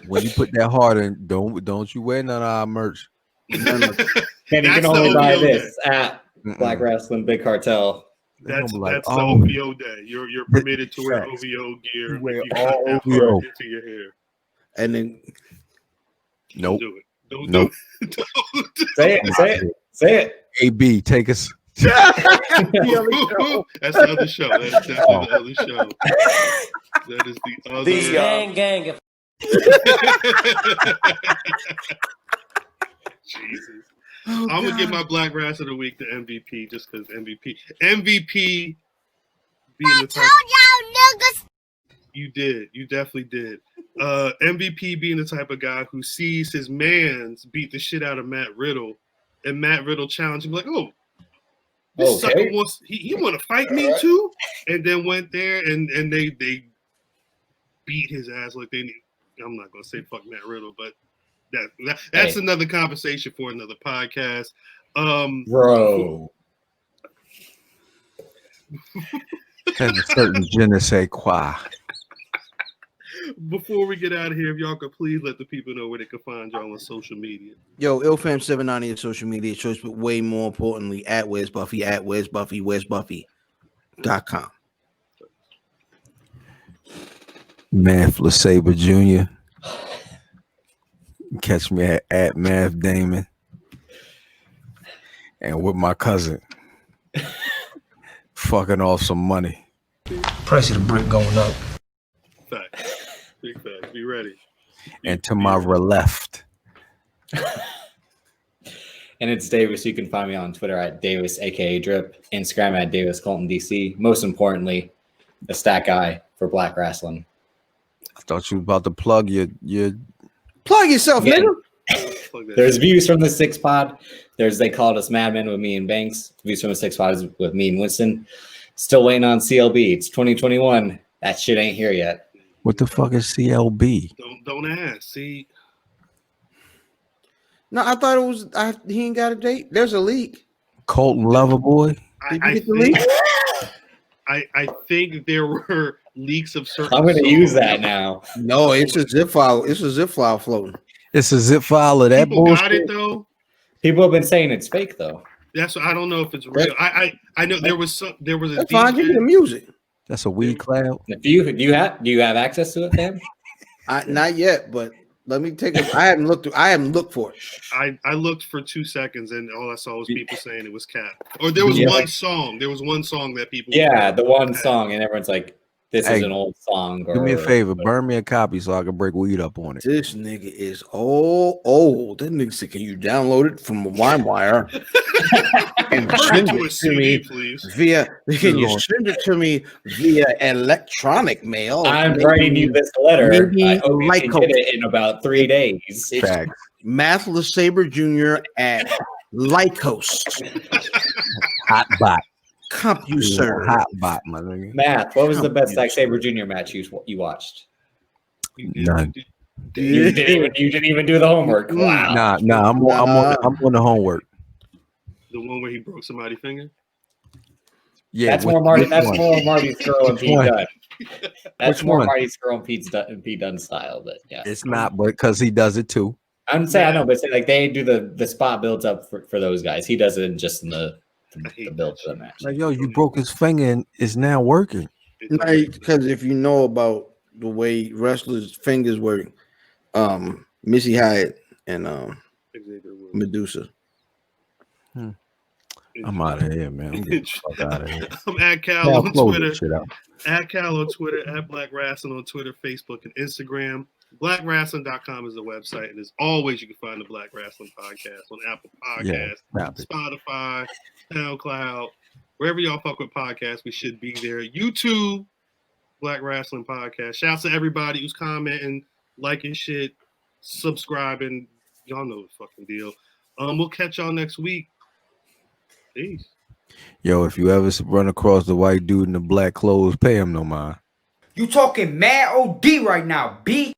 When you put that heart in, don't you wear none of our merch. and you That's can only the buy OVO this at Black Wrestling Big Cartel. That's like, the OVO day. You're permitted to wear Facts. OVO gear. You wear if you all got that OVO. heart into your hair. And then Nope. Do it. Don't Nope. do it. Don't do Say it. AB, take us. That's the other show. That's definitely the other show. That is the other. These gang. Jesus. I'm gonna give my Black Rass of the Week to MVP just because MVP being the type. y'all niggas. You did. You definitely did. MVP being the type of guy who sees his mans beat the shit out of Matt Riddle, and Matt Riddle challenged him like, "Oh, this sucker wants he want to fight me too," and then went there and they beat his ass like they need. I'm not gonna say fuck Matt Riddle, but that's another conversation for another podcast. Bro. Has a certain je ne sais quoi. Before we get out of here, if y'all could please let the people know where they can find y'all on social media. Yo, IlFam790 on social media choice, but way more importantly, at Where's Buffy, at Where's Buffy, Where's Buffy.com. Math LeSabre Jr. Catch me at Math Damon. And with my cousin. Fucking off some money. Price of the brick going up. Facts. Big facts. Be ready. And to my left. And it's Davis. You can find me on Twitter at Davis, aka Drip, Instagram at Davis Colton DC. Most importantly, the stat guy for Black Wrestling. I thought you were about to plug your Plug yourself, Yeah. nigga. There's views from the Six Pod. They called us Madmen with me and Banks. Views from the Six Pod is with me and Winston. Still waiting on CLB. It's 2021. That shit ain't here yet. What the fuck is CLB? Don't ask. See, No, I thought it was. He ain't got a date. There's a leak. Colton Loverboy? Did you get the leak? I think there were leaks of certain. I'm going to songs. use that now. No, it's a zip file. It's a zip file floating. It's a zip file of that People bullshit. got it though. People have been saying it's fake though. That's what I don't know if it's real. I know there was a That's fine. Give me the music. That's a weed cloud. Do you have access to it, fam? Not yet, but let me take it. I haven't looked for it. I looked for 2 seconds and all I saw was people saying it was cat. Or there was one song. There was one song that people. Yeah, the one song, and everyone's like, "This is Hey, an old song." Do me a favor, burn me a copy so I can break weed up on it. This nigga is old. That nigga said, "Can you download it from LimeWire and send to a it to CD, me please. via? Can you send it to me via electronic mail?" I'm writing you this letter. maybe I hope you can Lycos. get it in about 3 days. It's Facts. Math LeSabre Jr. at Lycos Hot bot. CompuServe. Hot bot, my nigga. Matt, what was the best Zack Sabre Jr. match you watched? None. You didn't even do the homework. Wow. Nah. I'm on the homework. The one where he broke somebody's finger. Yeah, That's more Marty. That's one? more Marty Skrull and Pete one? Dunne. That's Which more one? Marty Skrull and Pete Dunne style. But yeah, It's not, but because he does it too. I'm saying I know, but say, like they do the spot builds up for those guys. He does it just in the build for the match. Like, yo, you broke his finger and it's now working. Because if you know about the way wrestlers' fingers work, Missy Hyatt and Medusa. I'm out of here, man. I'm getting the fuck out of here. I'm at Cal on Twitter. At Cal on Twitter, at Black Rasslin on Twitter, Facebook, and Instagram. BlackWrestling.com is the website. And as always, you can find the Black Wrestling Podcast on Apple Podcasts, Spotify, SoundCloud, wherever y'all fuck with podcasts, we should be there. YouTube, Black Wrestling Podcast. Shouts to everybody who's commenting, liking shit, subscribing. Y'all know the fucking deal. We'll catch y'all next week. Peace. Yo, if you ever run across the white dude in the black clothes, pay him no mind. You talking mad OD right now, B.